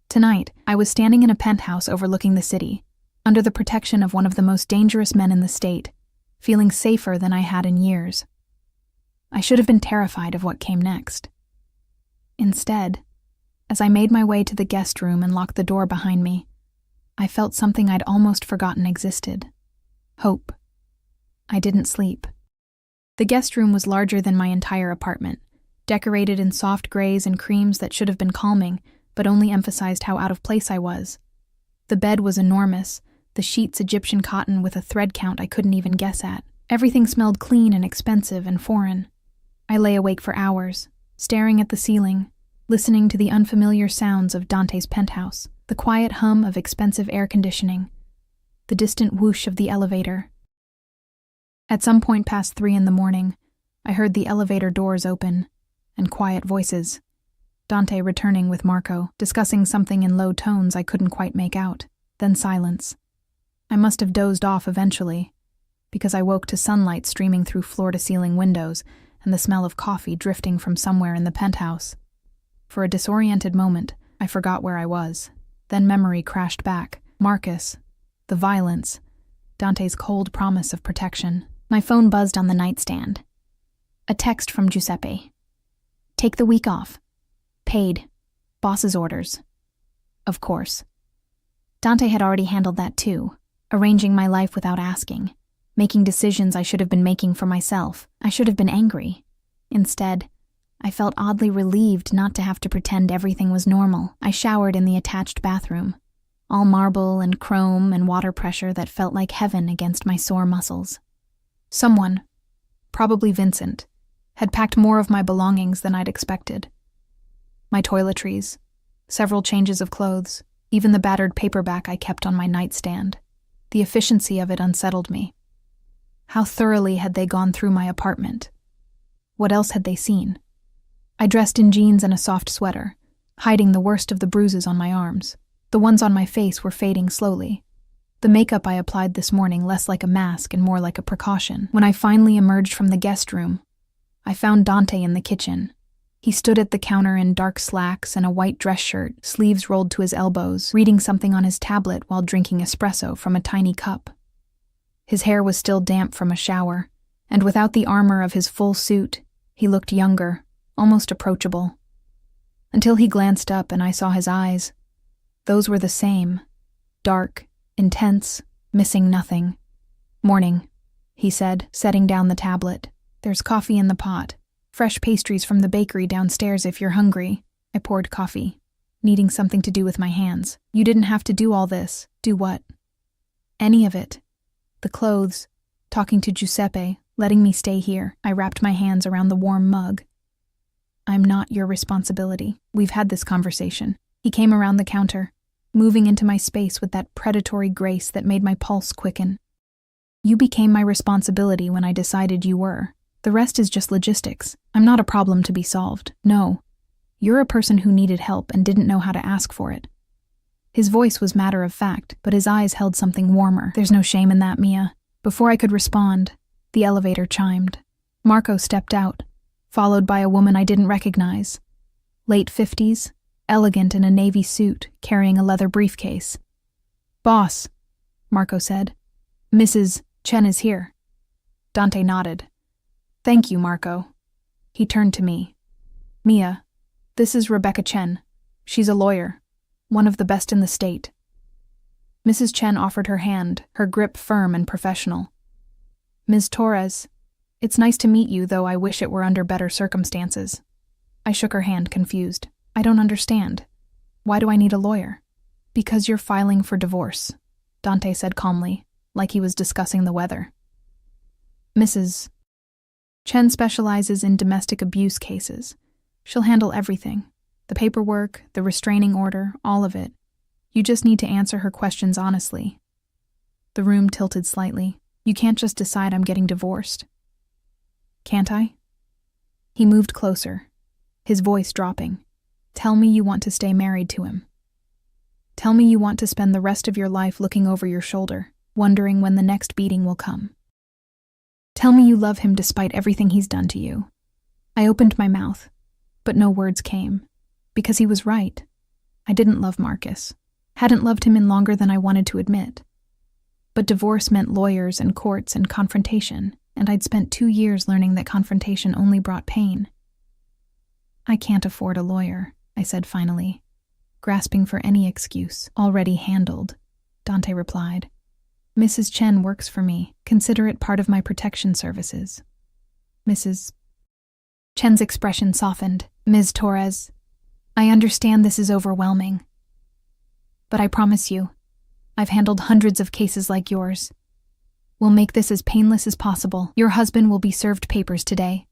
Tonight, I was standing in a penthouse overlooking the city, under the protection of one of the most dangerous men in the state, feeling safer than I had in years. I should have been terrified of what came next. Instead, as I made my way to the guest room and locked the door behind me, I felt something I'd almost forgotten existed. Hope. I didn't sleep. The guest room was larger than my entire apartment, decorated in soft grays and creams that should have been calming, but only emphasized how out of place I was. The bed was enormous, the sheets Egyptian cotton with a thread count I couldn't even guess at. Everything smelled clean and expensive and foreign. I lay awake for hours, staring at the ceiling, listening to the unfamiliar sounds of Dante's penthouse, the quiet hum of expensive air conditioning, the distant whoosh of the elevator. At some point past 3 a.m, I heard the elevator doors open, and quiet voices. Dante returning with Marco, discussing something in low tones I couldn't quite make out, then silence. I must have dozed off eventually, because I woke to sunlight streaming through floor-to-ceiling windows and the smell of coffee drifting from somewhere in the penthouse. For a disoriented moment, I forgot where I was. Then memory crashed back. Marcus, the violence, Dante's cold promise of protection. My phone buzzed on the nightstand. A text from Giuseppe. Take the week off. Paid. Boss's orders. Of course. Dante had already handled that too, arranging my life without asking, making decisions I should have been making for myself. I should have been angry. Instead, I felt oddly relieved not to have to pretend everything was normal. I showered in the attached bathroom, all marble and chrome and water pressure that felt like heaven against my sore muscles. Someone, probably Vincent, had packed more of my belongings than I'd expected. My toiletries, several changes of clothes, even the battered paperback I kept on my nightstand. The efficiency of it unsettled me. How thoroughly had they gone through my apartment? What else had they seen? I dressed in jeans and a soft sweater, hiding the worst of the bruises on my arms. The ones on my face were fading slowly. The makeup I applied this morning less like a mask and more like a precaution. When I finally emerged from the guest room, I found Dante in the kitchen. He stood at the counter in dark slacks and a white dress shirt, sleeves rolled to his elbows, reading something on his tablet while drinking espresso from a tiny cup. His hair was still damp from a shower, and without the armor of his full suit, he looked younger, almost approachable. Until he glanced up and I saw his eyes. Those were the same, dark, intense, missing nothing. "Morning," he said, setting down the tablet. "There's coffee in the pot. Fresh pastries from the bakery downstairs if you're hungry." I poured coffee, needing something to do with my hands. "You didn't have to do all this." "Do what?" "Any of it. The clothes, talking to Giuseppe, letting me stay here." I wrapped my hands around the warm mug. "I'm not your responsibility. We've had this conversation." He came around the counter, moving into my space with that predatory grace that made my pulse quicken. "You became my responsibility when I decided you were. The rest is just logistics. I'm not a problem to be solved. No, you're a person who needed help and didn't know how to ask for it." His voice was matter of fact, but his eyes held something warmer. "There's no shame in that, Mia." Before I could respond, the elevator chimed. Marco stepped out, followed by a woman I didn't recognize. Late 50s, elegant in a navy suit, carrying a leather briefcase. "Boss," Marco said. "Mrs. Chen is here." Dante nodded. "Thank you, Marco." He turned to me. "Mia, this is Rebecca Chen. She's a lawyer, one of the best in the state." Mrs. Chen offered her hand, her grip firm and professional. "Ms. Torres, it's nice to meet you, though I wish it were under better circumstances." I shook her hand, confused. "I don't understand. Why do I need a lawyer?" "Because you're filing for divorce," Dante said calmly, like he was discussing the weather. "Mrs. Chen specializes in domestic abuse cases. She'll handle everything. The paperwork, the restraining order, all of it. You just need to answer her questions honestly." The room tilted slightly. "You can't just decide I'm getting divorced." "Can't I?" He moved closer, his voice dropping. "Tell me you want to stay married to him. Tell me you want to spend the rest of your life looking over your shoulder, wondering when the next beating will come. Tell me you love him despite everything he's done to you." I opened my mouth, but no words came, because he was right. I didn't love Marcus, hadn't loved him in longer than I wanted to admit. But divorce meant lawyers and courts and confrontation, and I'd spent 2 years learning that confrontation only brought pain. "I can't afford a lawyer," I said finally, grasping for any excuse. "Already handled," Dante replied. "Mrs. Chen works for me. Consider it part of my protection services." Mrs. Chen's expression softened. "Ms. Torres, I understand this is overwhelming. But I promise you, I've handled hundreds of cases like yours. We'll make this as painless as possible. Your husband will be served papers today.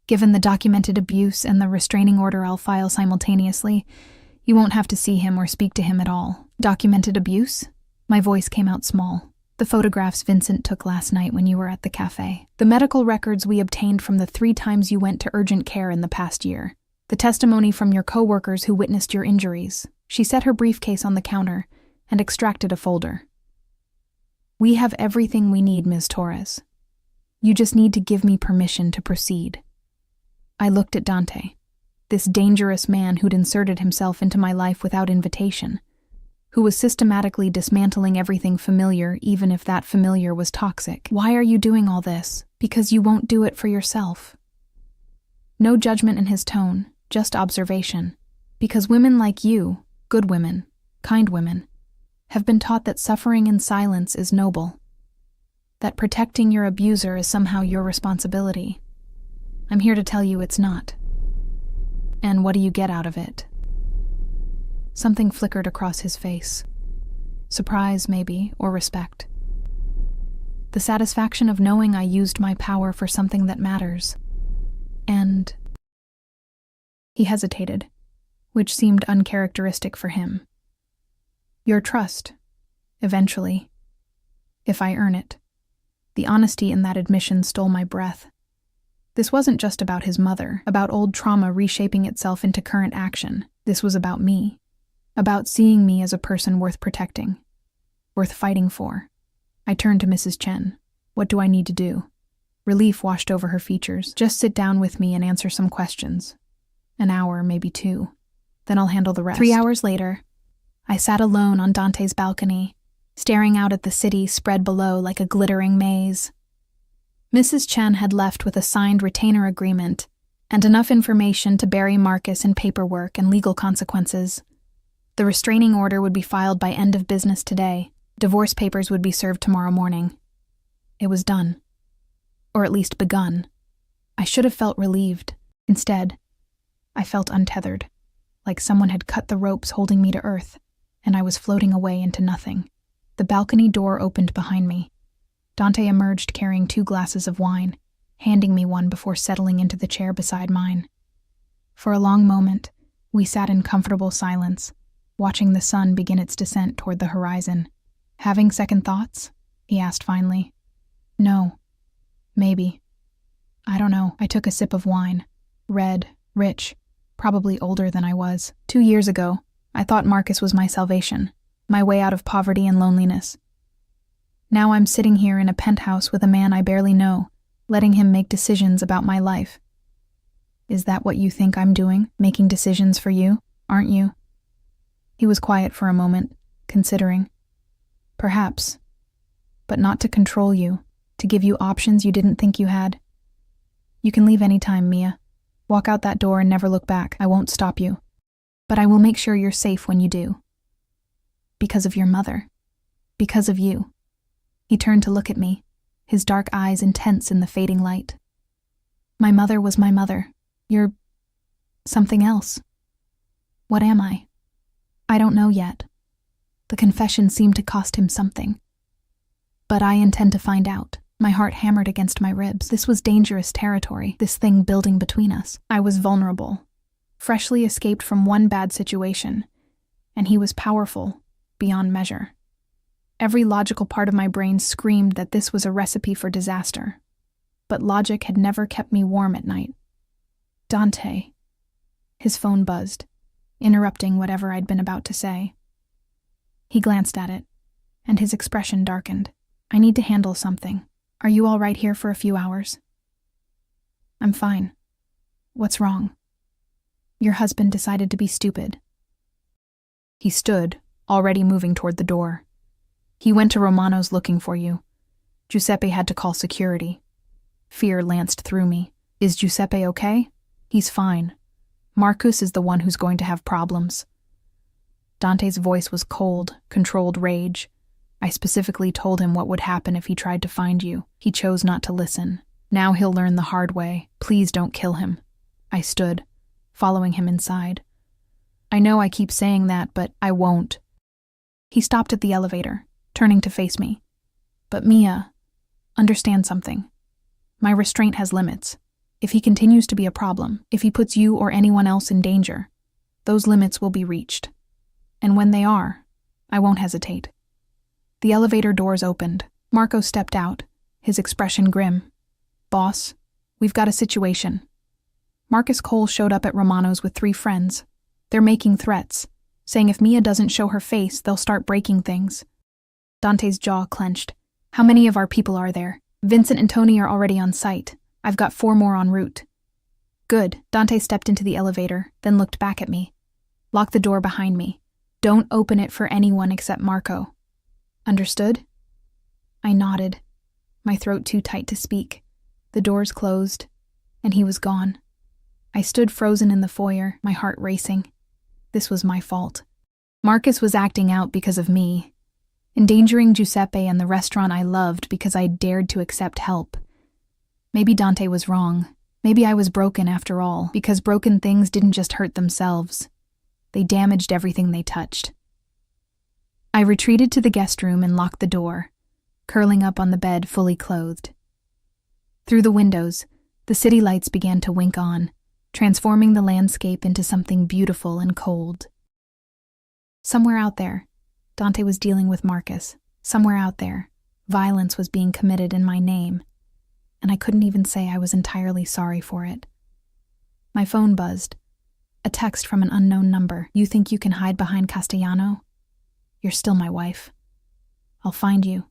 Given the documented abuse and the restraining order I'll file simultaneously, you won't have to see him or speak to him at all." "Documented abuse?" My voice came out small. "The photographs Vincent took last night when you were at the cafe. The medical records we obtained from the 3 times you went to urgent care in the past year. The testimony from your coworkers who witnessed your injuries." She set her briefcase on the counter and extracted a folder. "We have everything we need, Ms. Torres. You just need to give me permission to proceed." I looked at Dante, this dangerous man who'd inserted himself into my life without invitation, who was systematically dismantling everything familiar, even if that familiar was toxic. "Why are you doing all this?" "Because you won't do it for yourself." No judgment in his tone, just observation. "Because women like you, good women, kind women, have been taught that suffering in silence is noble, that protecting your abuser is somehow your responsibility. I'm here to tell you it's not. And what do you get out of it?" Something flickered across his face. Surprise, maybe, or respect. The satisfaction of knowing I used my power for something that matters. And he hesitated, which seemed uncharacteristic for him. Your trust, eventually, if I earn it. The honesty in that admission stole my breath. This wasn't just about his mother, about old trauma reshaping itself into current action. This was about me, about seeing me as a person worth protecting, worth fighting for. I turned to Mrs. Chen. What do I need to do? Relief washed over her features. Just sit down with me and answer some questions. An hour, maybe 2. Then I'll handle the rest. 3 hours later, I sat alone on Dante's balcony, staring out at the city spread below like a glittering maze. Mrs. Chen had left with a signed retainer agreement and enough information to bury Marcus in paperwork and legal consequences. The restraining order would be filed by end of business today. Divorce papers would be served tomorrow morning. It was done. Or at least begun. I should have felt relieved. Instead, I felt untethered, like someone had cut the ropes holding me to earth, and I was floating away into nothing. The balcony door opened behind me. Dante emerged carrying 2 glasses of wine, handing me one before settling into the chair beside mine. For a long moment, we sat in comfortable silence, watching the sun begin its descent toward the horizon. Having second thoughts? He asked finally. No. Maybe. I don't know. I took a sip of wine. Red, rich, probably older than I was. 2 years ago, I thought Marcus was my salvation, my way out of poverty and loneliness. Now I'm sitting here in a penthouse with a man I barely know, letting him make decisions about my life. Is that what you think I'm doing, making decisions for you, aren't you? He was quiet for a moment, considering. Perhaps, but not to control you, to give you options you didn't think you had. You can leave any time, Mia. Walk out that door and never look back. I won't stop you. But I will make sure you're safe when you do. Because of your mother. Because of you. He turned to look at me, his dark eyes intense in the fading light. My mother was my mother. You're something else. What am I? I don't know yet. The confession seemed to cost him something. But I intend to find out. My heart hammered against my ribs. This was dangerous territory, this thing building between us. I was vulnerable, freshly escaped from one bad situation, and he was powerful, beyond measure. Every logical part of my brain screamed that this was a recipe for disaster, but logic had never kept me warm at night. Dante. His phone buzzed, interrupting whatever I'd been about to say. He glanced at it, and his expression darkened. I need to handle something. Are you all right here for a few hours? I'm fine. What's wrong? Your husband decided to be stupid. He stood, already moving toward the door. He went to Romano's looking for you. Giuseppe had to call security. Fear lanced through me. Is Giuseppe okay? He's fine. Marcus is the one who's going to have problems. Dante's voice was cold, controlled rage. I specifically told him what would happen if he tried to find you. He chose not to listen. Now he'll learn the hard way. Please don't kill him. I stood, following him inside. I know I keep saying that, but I won't. He stopped at the elevator, turning to face me. But Mia, understand something. My restraint has limits. If he continues to be a problem, if he puts you or anyone else in danger, those limits will be reached. And when they are, I won't hesitate. The elevator doors opened. Marco stepped out, his expression grim. Boss, we've got a situation. Marcus Cole showed up at Romano's with 3 friends. They're making threats, saying if Mia doesn't show her face, they'll start breaking things. Dante's jaw clenched. How many of our people are there? Vincent and Tony are already on site. I've got 4 more en route. Good. Dante stepped into the elevator, then looked back at me. Lock the door behind me. Don't open it for anyone except Marco. Understood? I nodded, my throat too tight to speak. The doors closed, and he was gone. I stood frozen in the foyer, my heart racing. This was my fault. Marcus was acting out because of me, endangering Giuseppe and the restaurant I loved because I dared to accept help. Maybe Dante was wrong. Maybe I was broken after all, because broken things didn't just hurt themselves. They damaged everything they touched. I retreated to the guest room and locked the door, curling up on the bed fully clothed. Through the windows, the city lights began to wink on, transforming the landscape into something beautiful and cold. Somewhere out there, Dante was dealing with Marcus. Somewhere out there, violence was being committed in my name, and I couldn't even say I was entirely sorry for it. My phone buzzed. A text from an unknown number. "You think you can hide behind Castellano? You're still my wife. I'll find you."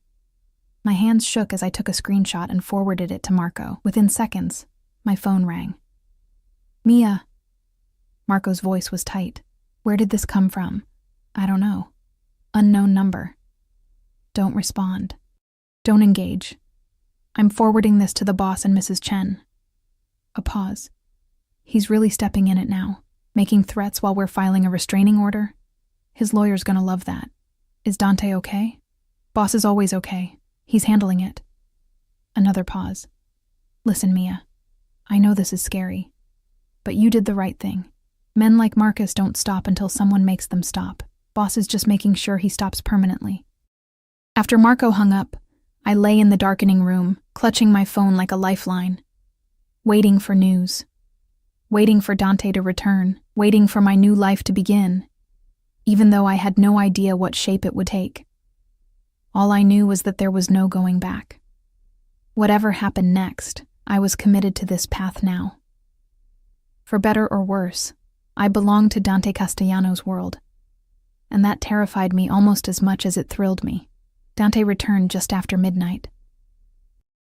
My hands shook as I took a screenshot and forwarded it to Marco. Within seconds, my phone rang. "Mia." Marco's voice was tight. "Where did this come from?" "I don't know. Unknown number. Don't respond. Don't engage. I'm forwarding this to the boss and Mrs. Chen." A pause. "He's really stepping in it now, making threats while we're filing a restraining order. His lawyer's gonna love that. Is Dante okay?" "Boss is always okay. He's handling it." Another pause. "Listen, Mia. I know this is scary, but you did the right thing. Men like Marcus don't stop until someone makes them stop. Boss is just making sure he stops permanently." After Marco hung up, I lay in the darkening room, clutching my phone like a lifeline, waiting for news, waiting for Dante to return, waiting for my new life to begin, even though I had no idea what shape it would take. All I knew was that there was no going back. Whatever happened next, I was committed to this path now. For better or worse, I belonged to Dante Castellano's world, and that terrified me almost as much as it thrilled me. Dante returned just after midnight.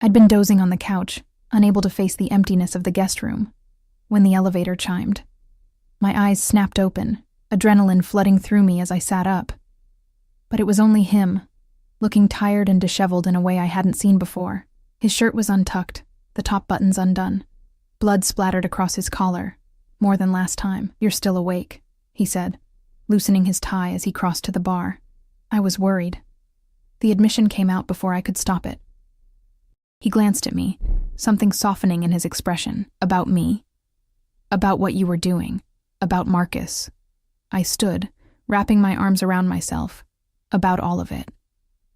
I'd been dozing on the couch, unable to face the emptiness of the guest room, when the elevator chimed. My eyes snapped open, adrenaline flooding through me as I sat up. But it was only him, looking tired and disheveled in a way I hadn't seen before. His shirt was untucked, the top buttons undone. Blood splattered across his collar. "More than last time. You're still awake," he said, loosening his tie as he crossed to the bar. I was worried. The admission came out before I could stop it. He glanced at me, something softening in his expression. "About me? About what you were doing? About Marcus?" I stood, wrapping my arms around myself. "About all of it."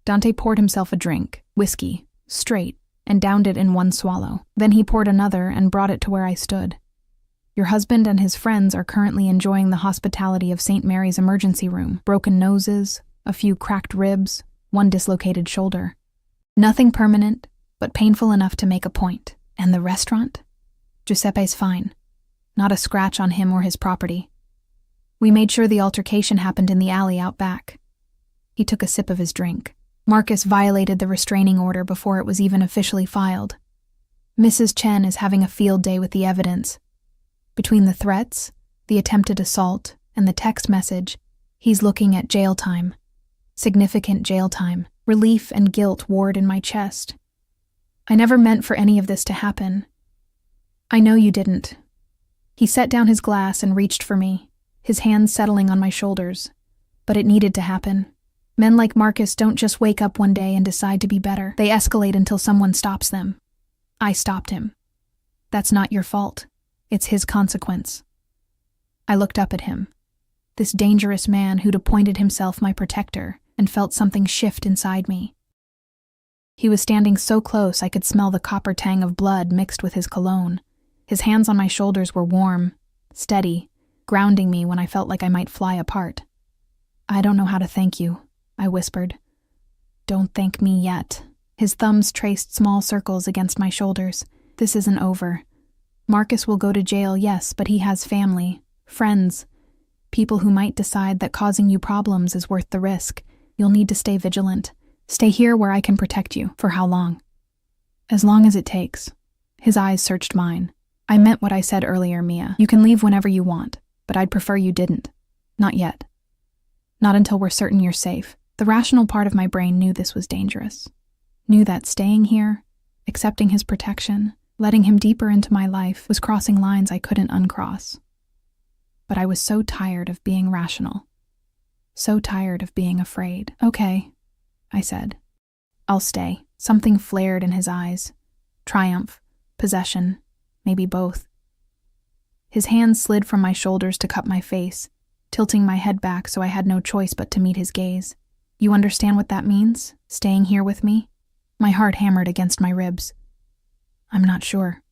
Dante poured himself a drink, whiskey, straight, and downed it in one swallow. Then he poured another and brought it to where I stood. "Your husband and his friends are currently enjoying the hospitality of St. Mary's emergency room. Broken noses, a few cracked ribs, one dislocated shoulder. Nothing permanent, but painful enough to make a point. And the restaurant? Giuseppe's fine. Not a scratch on him or his property. We made sure the altercation happened in the alley out back." He took a sip of his drink. "Marcus violated the restraining order before it was even officially filed. Mrs. Chen is having a field day with the evidence. Between the threats, the attempted assault, and the text message, he's looking at jail time. Significant jail time. Relief and guilt warred in my chest. I never meant for any of this to happen. I know you didn't." He set down his glass and reached for me, his hands settling on my shoulders. "But it needed to happen. Men like Marcus don't just wake up one day and decide to be better. They escalate until someone stops them. I stopped him. That's not your fault. It's his consequence." I looked up at him. This dangerous man who'd appointed himself my protector, and felt something shift inside me. He was standing so close I could smell the copper tang of blood mixed with his cologne. His hands on my shoulders were warm, steady, grounding me when I felt like I might fly apart. "I don't know how to thank you," I whispered. "Don't thank me yet." His thumbs traced small circles against my shoulders. "This isn't over. Marcus will go to jail, yes, but he has family, friends, people who might decide that causing you problems is worth the risk. You'll need to stay vigilant. Stay here where I can protect you." "For how long?" "As long as it takes." His eyes searched mine. "I meant what I said earlier, Mia. You can leave whenever you want, but I'd prefer you didn't. Not yet. Not until we're certain you're safe." The rational part of my brain knew this was dangerous. Knew that staying here, accepting his protection, letting him deeper into my life was crossing lines I couldn't uncross. But I was so tired of being rational. So tired of being afraid. "Okay," I said. "I'll stay." Something flared in his eyes. Triumph, possession, maybe both. His hands slid from my shoulders to cup my face, tilting my head back so I had no choice but to meet his gaze. You understand what that means, staying here with me? My heart hammered against my ribs. I'm not sure.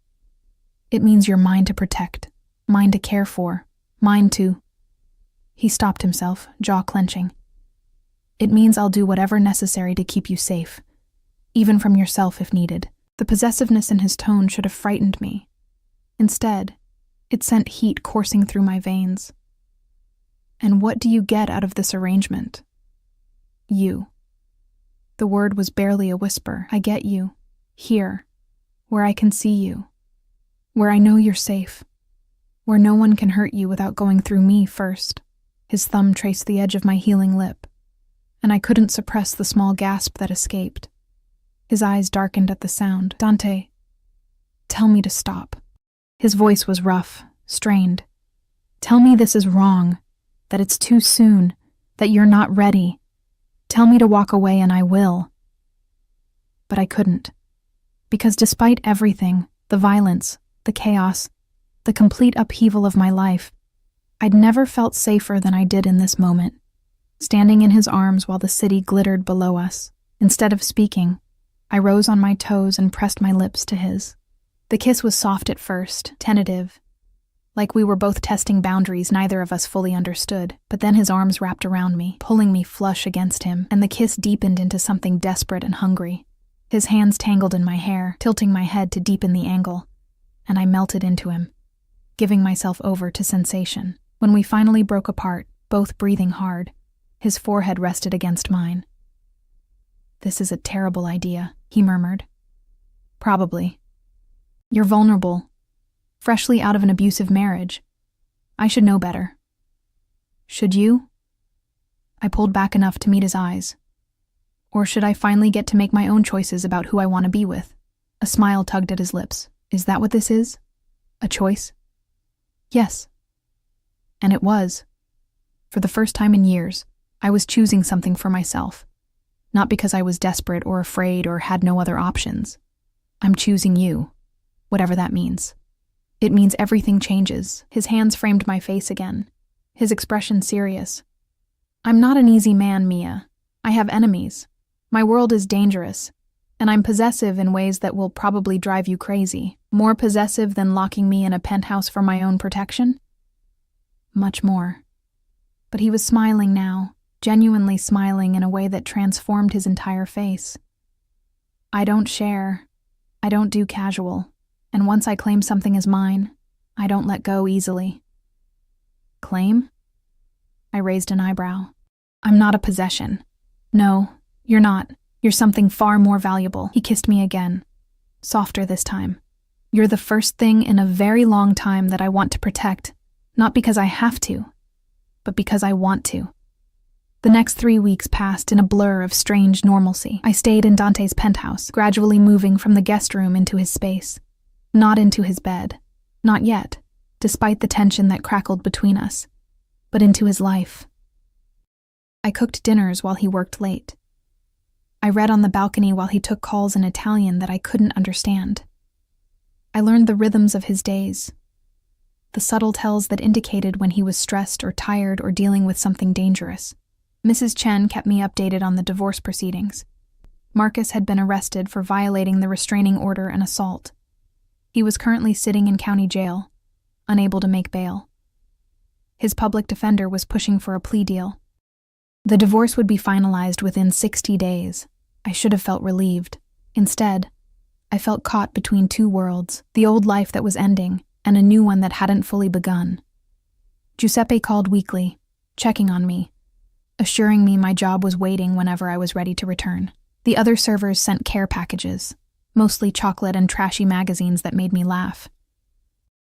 It means you're mine to protect, mine to care for, mine to... He stopped himself, jaw clenching. It means I'll do whatever necessary to keep you safe, even from yourself if needed. The possessiveness in his tone should have frightened me. Instead, it sent heat coursing through my veins. And what do you get out of this arrangement? You. The word was barely a whisper. I get you. Here. Where I can see you. Where I know you're safe. Where no one can hurt you without going through me first. His thumb traced the edge of my healing lip, and I couldn't suppress the small gasp that escaped. His eyes darkened at the sound. Dante, tell me to stop. His voice was rough, strained. Tell me this is wrong, that it's too soon, that you're not ready. Tell me to walk away and I will. But I couldn't. Because despite everything, the violence, the chaos, the complete upheaval of my life, I'd never felt safer than I did in this moment, standing in his arms while the city glittered below us. Instead of speaking, I rose on my toes and pressed my lips to his. The kiss was soft at first, tentative, like we were both testing boundaries neither of us fully understood, but then his arms wrapped around me, pulling me flush against him, and the kiss deepened into something desperate and hungry. His hands tangled in my hair, tilting my head to deepen the angle, and I melted into him, giving myself over to sensation. When we finally broke apart, both breathing hard, his forehead rested against mine. This is a terrible idea, he murmured. Probably. You're vulnerable, freshly out of an abusive marriage. I should know better. Should you? I pulled back enough to meet his eyes. Or should I finally get to make my own choices about who I want to be with? A smile tugged at his lips. Is that what this is? A choice? Yes. And it was. For the first time in years, I was choosing something for myself. Not because I was desperate or afraid or had no other options. I'm choosing you, whatever that means. It means everything changes. His hands framed my face again, his expression serious. I'm not an easy man, Mia. I have enemies. My world is dangerous, and I'm possessive in ways that will probably drive you crazy. More possessive than locking me in a penthouse for my own protection? Much more. But he was smiling now, genuinely smiling in a way that transformed his entire face. I don't share. I don't do casual. And once I claim something as mine, I don't let go easily. Claim? I raised an eyebrow. I'm not a possession. No, you're not. You're something far more valuable. He kissed me again, softer this time. You're the first thing in a very long time that I want to protect. Not because I have to, but because I want to. The next 3 weeks passed in a blur of strange normalcy. I stayed in Dante's penthouse, gradually moving from the guest room into his space. Not into his bed. Not yet, despite the tension that crackled between us, but into his life. I cooked dinners while he worked late. I read on the balcony while he took calls in Italian that I couldn't understand. I learned the rhythms of his days, the subtle tells that indicated when he was stressed or tired or dealing with something dangerous. Mrs. Chen kept me updated on the divorce proceedings. Marcus had been arrested for violating the restraining order and assault. He was currently sitting in county jail, unable to make bail. His public defender was pushing for a plea deal. The divorce would be finalized within 60 days. I should have felt relieved. Instead, I felt caught between two worlds, the old life that was ending and a new one that hadn't fully begun. Giuseppe called weekly, checking on me, assuring me my job was waiting whenever I was ready to return. The other servers sent care packages, mostly chocolate and trashy magazines that made me laugh.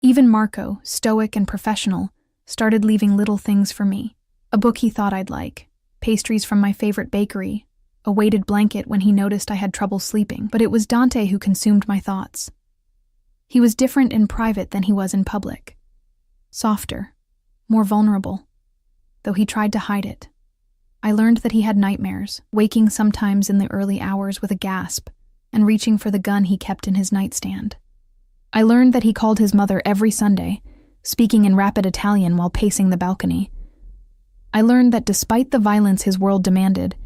Even Marco, stoic and professional, started leaving little things for me. A book he thought I'd like, pastries from my favorite bakery, a weighted blanket when he noticed I had trouble sleeping. But it was Dante who consumed my thoughts. He was different in private than he was in public. Softer, more vulnerable, though he tried to hide it. I learned that he had nightmares, waking sometimes in the early hours with a gasp and reaching for the gun he kept in his nightstand. I learned that he called his mother every Sunday, speaking in rapid Italian while pacing the balcony. I learned that despite the violence his world demanded,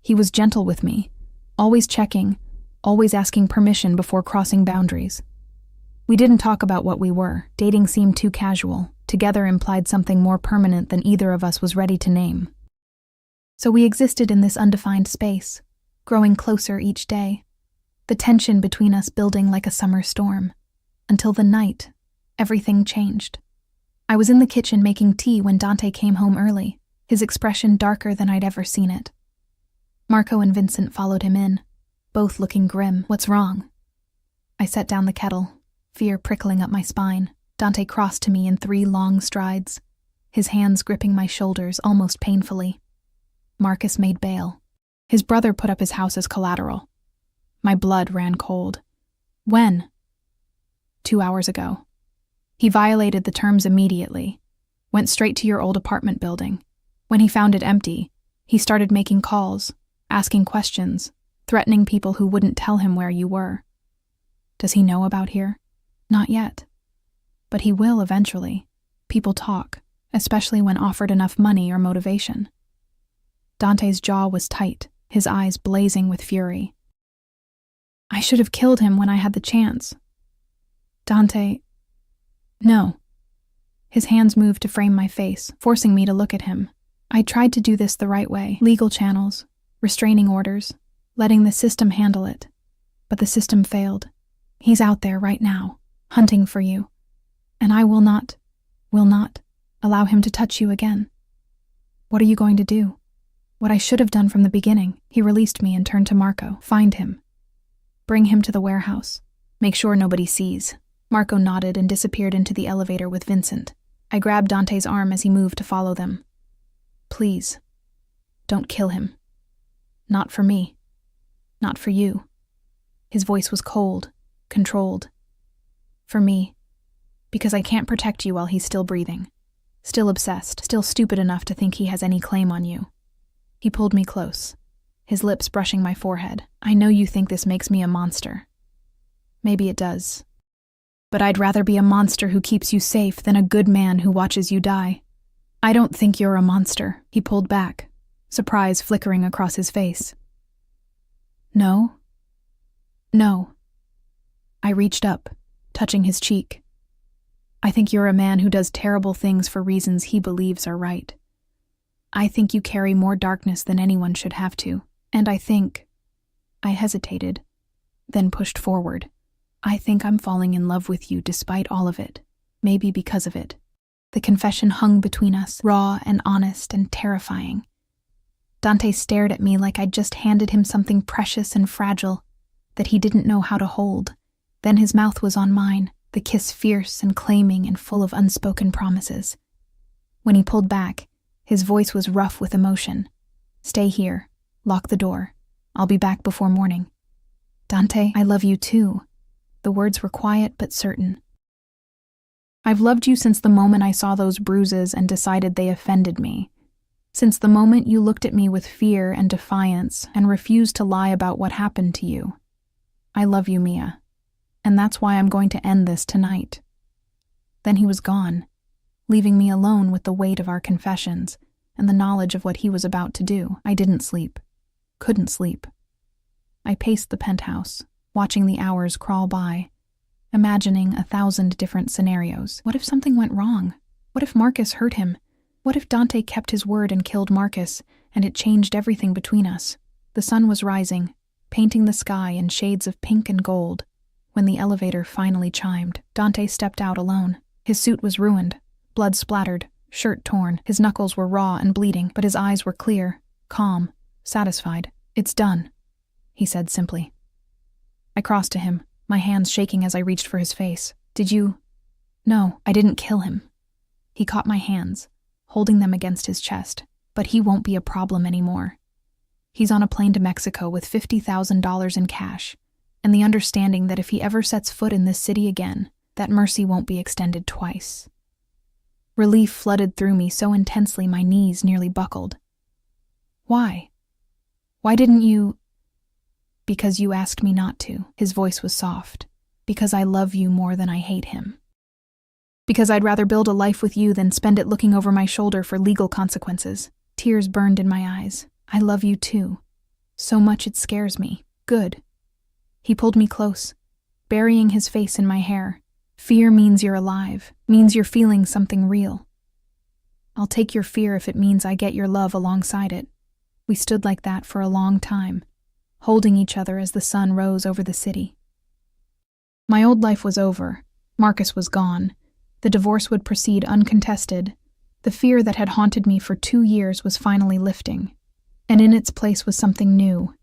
He was gentle with me, always checking, always asking permission before crossing boundaries. We didn't talk about what we were. Dating seemed too casual. Together implied something more permanent than either of us was ready to name. So we existed in this undefined space, growing closer each day, the tension between us building like a summer storm. Until the night, everything changed. I was in the kitchen making tea when Dante came home early, his expression darker than I'd ever seen it. Marco and Vincent followed him in, both looking grim. "What's wrong?" I set down the kettle, fear prickling up my spine. Dante crossed to me in 3 long strides, his hands gripping my shoulders almost painfully. Marcus made bail. His brother put up his house as collateral. My blood ran cold. When? 2 hours ago. He violated the terms immediately, went straight to your old apartment building. When he found it empty, he started making calls, asking questions, threatening people who wouldn't tell him where you were. Does he know about here? Not yet. But he will eventually. People talk, especially when offered enough money or motivation. Dante's jaw was tight, his eyes blazing with fury. I should have killed him when I had the chance. Dante... No. His hands moved to frame my face, forcing me to look at him. I tried to do this the right way. Legal channels, restraining orders, letting the system handle it. But the system failed. He's out there right now, hunting for you. And I will not allow him to touch you again. What are you going to do? What I should have done from the beginning. He released me and turned to Marco. Find him. Bring him to the warehouse. Make sure nobody sees. Marco nodded and disappeared into the elevator with Vincent. I grabbed Dante's arm as he moved to follow them. Please, don't kill him. Not for me. Not for you. His voice was cold, controlled. For me. Because I can't protect you while he's still breathing. Still obsessed, still stupid enough to think he has any claim on you. He pulled me close, his lips brushing my forehead. I know you think this makes me a monster. Maybe it does. But I'd rather be a monster who keeps you safe than a good man who watches you die. I don't think you're a monster. He pulled back, surprise flickering across his face. No? No. I reached up, touching his cheek. I think you're a man who does terrible things for reasons he believes are right. I think you carry more darkness than anyone should have to, and I hesitated, then pushed forward. I think I'm falling in love with you despite all of it, maybe because of it. The confession hung between us, raw and honest and terrifying. Dante stared at me like I'd just handed him something precious and fragile that he didn't know how to hold. Then his mouth was on mine, the kiss fierce and claiming and full of unspoken promises. When he pulled back, his voice was rough with emotion. Stay here. Lock the door. I'll be back before morning. Dante, I love you too. The words were quiet but certain. I've loved you since the moment I saw those bruises and decided they offended me. Since the moment you looked at me with fear and defiance and refused to lie about what happened to you. I love you, Mia. And that's why I'm going to end this tonight. Then he was gone, leaving me alone with the weight of our confessions and the knowledge of what he was about to do. I didn't sleep. Couldn't sleep. I paced the penthouse, watching the hours crawl by, imagining 1,000 different scenarios. What if something went wrong? What if Marcus hurt him? What if Dante kept his word and killed Marcus, and it changed everything between us? The sun was rising, painting the sky in shades of pink and gold. When the elevator finally chimed, Dante stepped out alone. His suit was ruined, blood splattered, shirt torn. His knuckles were raw and bleeding, but his eyes were clear, calm, satisfied. It's done, he said simply. I crossed to him, my hands shaking as I reached for his face. Did you? No, I didn't kill him. He caught my hands, holding them against his chest, but he won't be a problem anymore. He's on a plane to Mexico with $50,000 in cash, and the understanding that if he ever sets foot in this city again, that mercy won't be extended twice. Relief flooded through me so intensely my knees nearly buckled. Why? Why didn't you? Because you asked me not to. His voice was soft. Because I love you more than I hate him. Because I'd rather build a life with you than spend it looking over my shoulder for legal consequences. Tears burned in my eyes. I love you too. So much it scares me. Good. He pulled me close, burying his face in my hair. Fear means you're alive, means you're feeling something real. I'll take your fear if it means I get your love alongside it. We stood like that for a long time, holding each other as the sun rose over the city. My old life was over. Marcus was gone. The divorce would proceed uncontested. The fear that had haunted me for 2 years was finally lifting, and in its place was something new.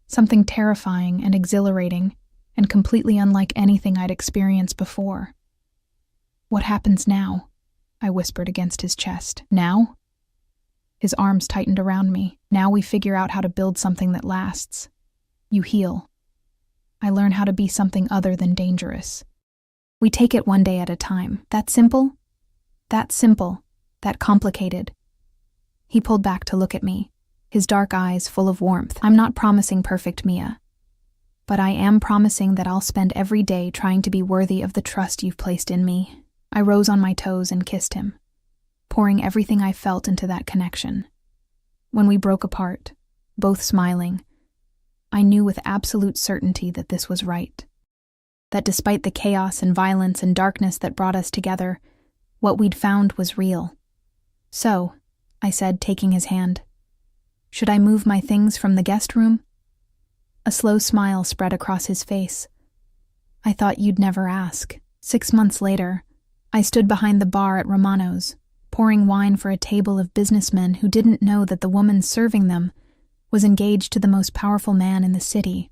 Something terrifying and exhilarating, and completely unlike anything I'd experienced before. What happens now? I whispered against his chest. Now? His arms tightened around me. Now we figure out how to build something that lasts. You heal. I learn how to be something other than dangerous. We take it one day at a time. That simple? That simple. That complicated. He pulled back to look at me, his dark eyes full of warmth. I'm not promising perfect Mia, but I am promising that I'll spend every day trying to be worthy of the trust you've placed in me. I rose on my toes and kissed him, pouring everything I felt into that connection. When we broke apart, both smiling, I knew with absolute certainty that this was right. That despite the chaos and violence and darkness that brought us together, what we'd found was real. So, I said, taking his hand, should I move my things from the guest room? A slow smile spread across his face. I thought you'd never ask. 6 months later, I stood behind the bar at Romano's, pouring wine for a table of businessmen who didn't know that the woman serving them was engaged to the most powerful man in the city.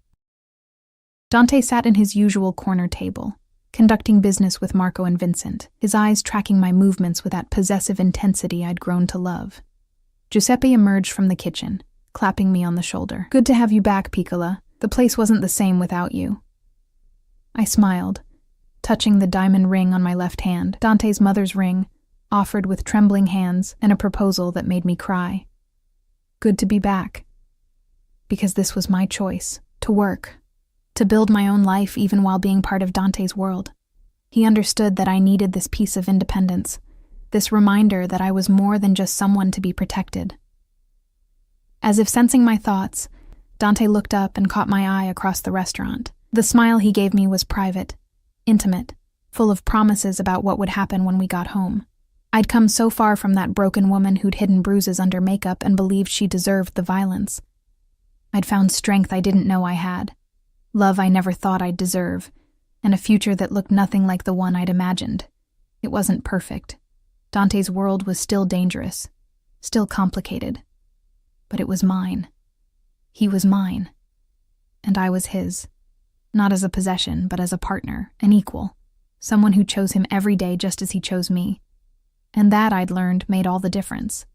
Dante sat in his usual corner table, conducting business with Marco and Vincent, his eyes tracking my movements with that possessive intensity I'd grown to love. Giuseppe emerged from the kitchen, clapping me on the shoulder. Good to have you back, Piccola. The place wasn't the same without you. I smiled, touching the diamond ring on my left hand, Dante's mother's ring, offered with trembling hands and a proposal that made me cry. Good to be back. Because this was my choice, to work, to build my own life even while being part of Dante's world. He understood that I needed this piece of independence, this reminder that I was more than just someone to be protected. As if sensing my thoughts, Dante looked up and caught my eye across the restaurant. The smile he gave me was private, intimate, full of promises about what would happen when we got home. I'd come so far from that broken woman who'd hidden bruises under makeup and believed she deserved the violence. I'd found strength I didn't know I had, love I never thought I'd deserve, and a future that looked nothing like the one I'd imagined. It wasn't perfect. Dante's world was still dangerous, still complicated. But it was mine. He was mine. And I was his. Not as a possession, but as a partner, an equal. Someone who chose him every day just as he chose me. And that, I'd learned, made all the difference.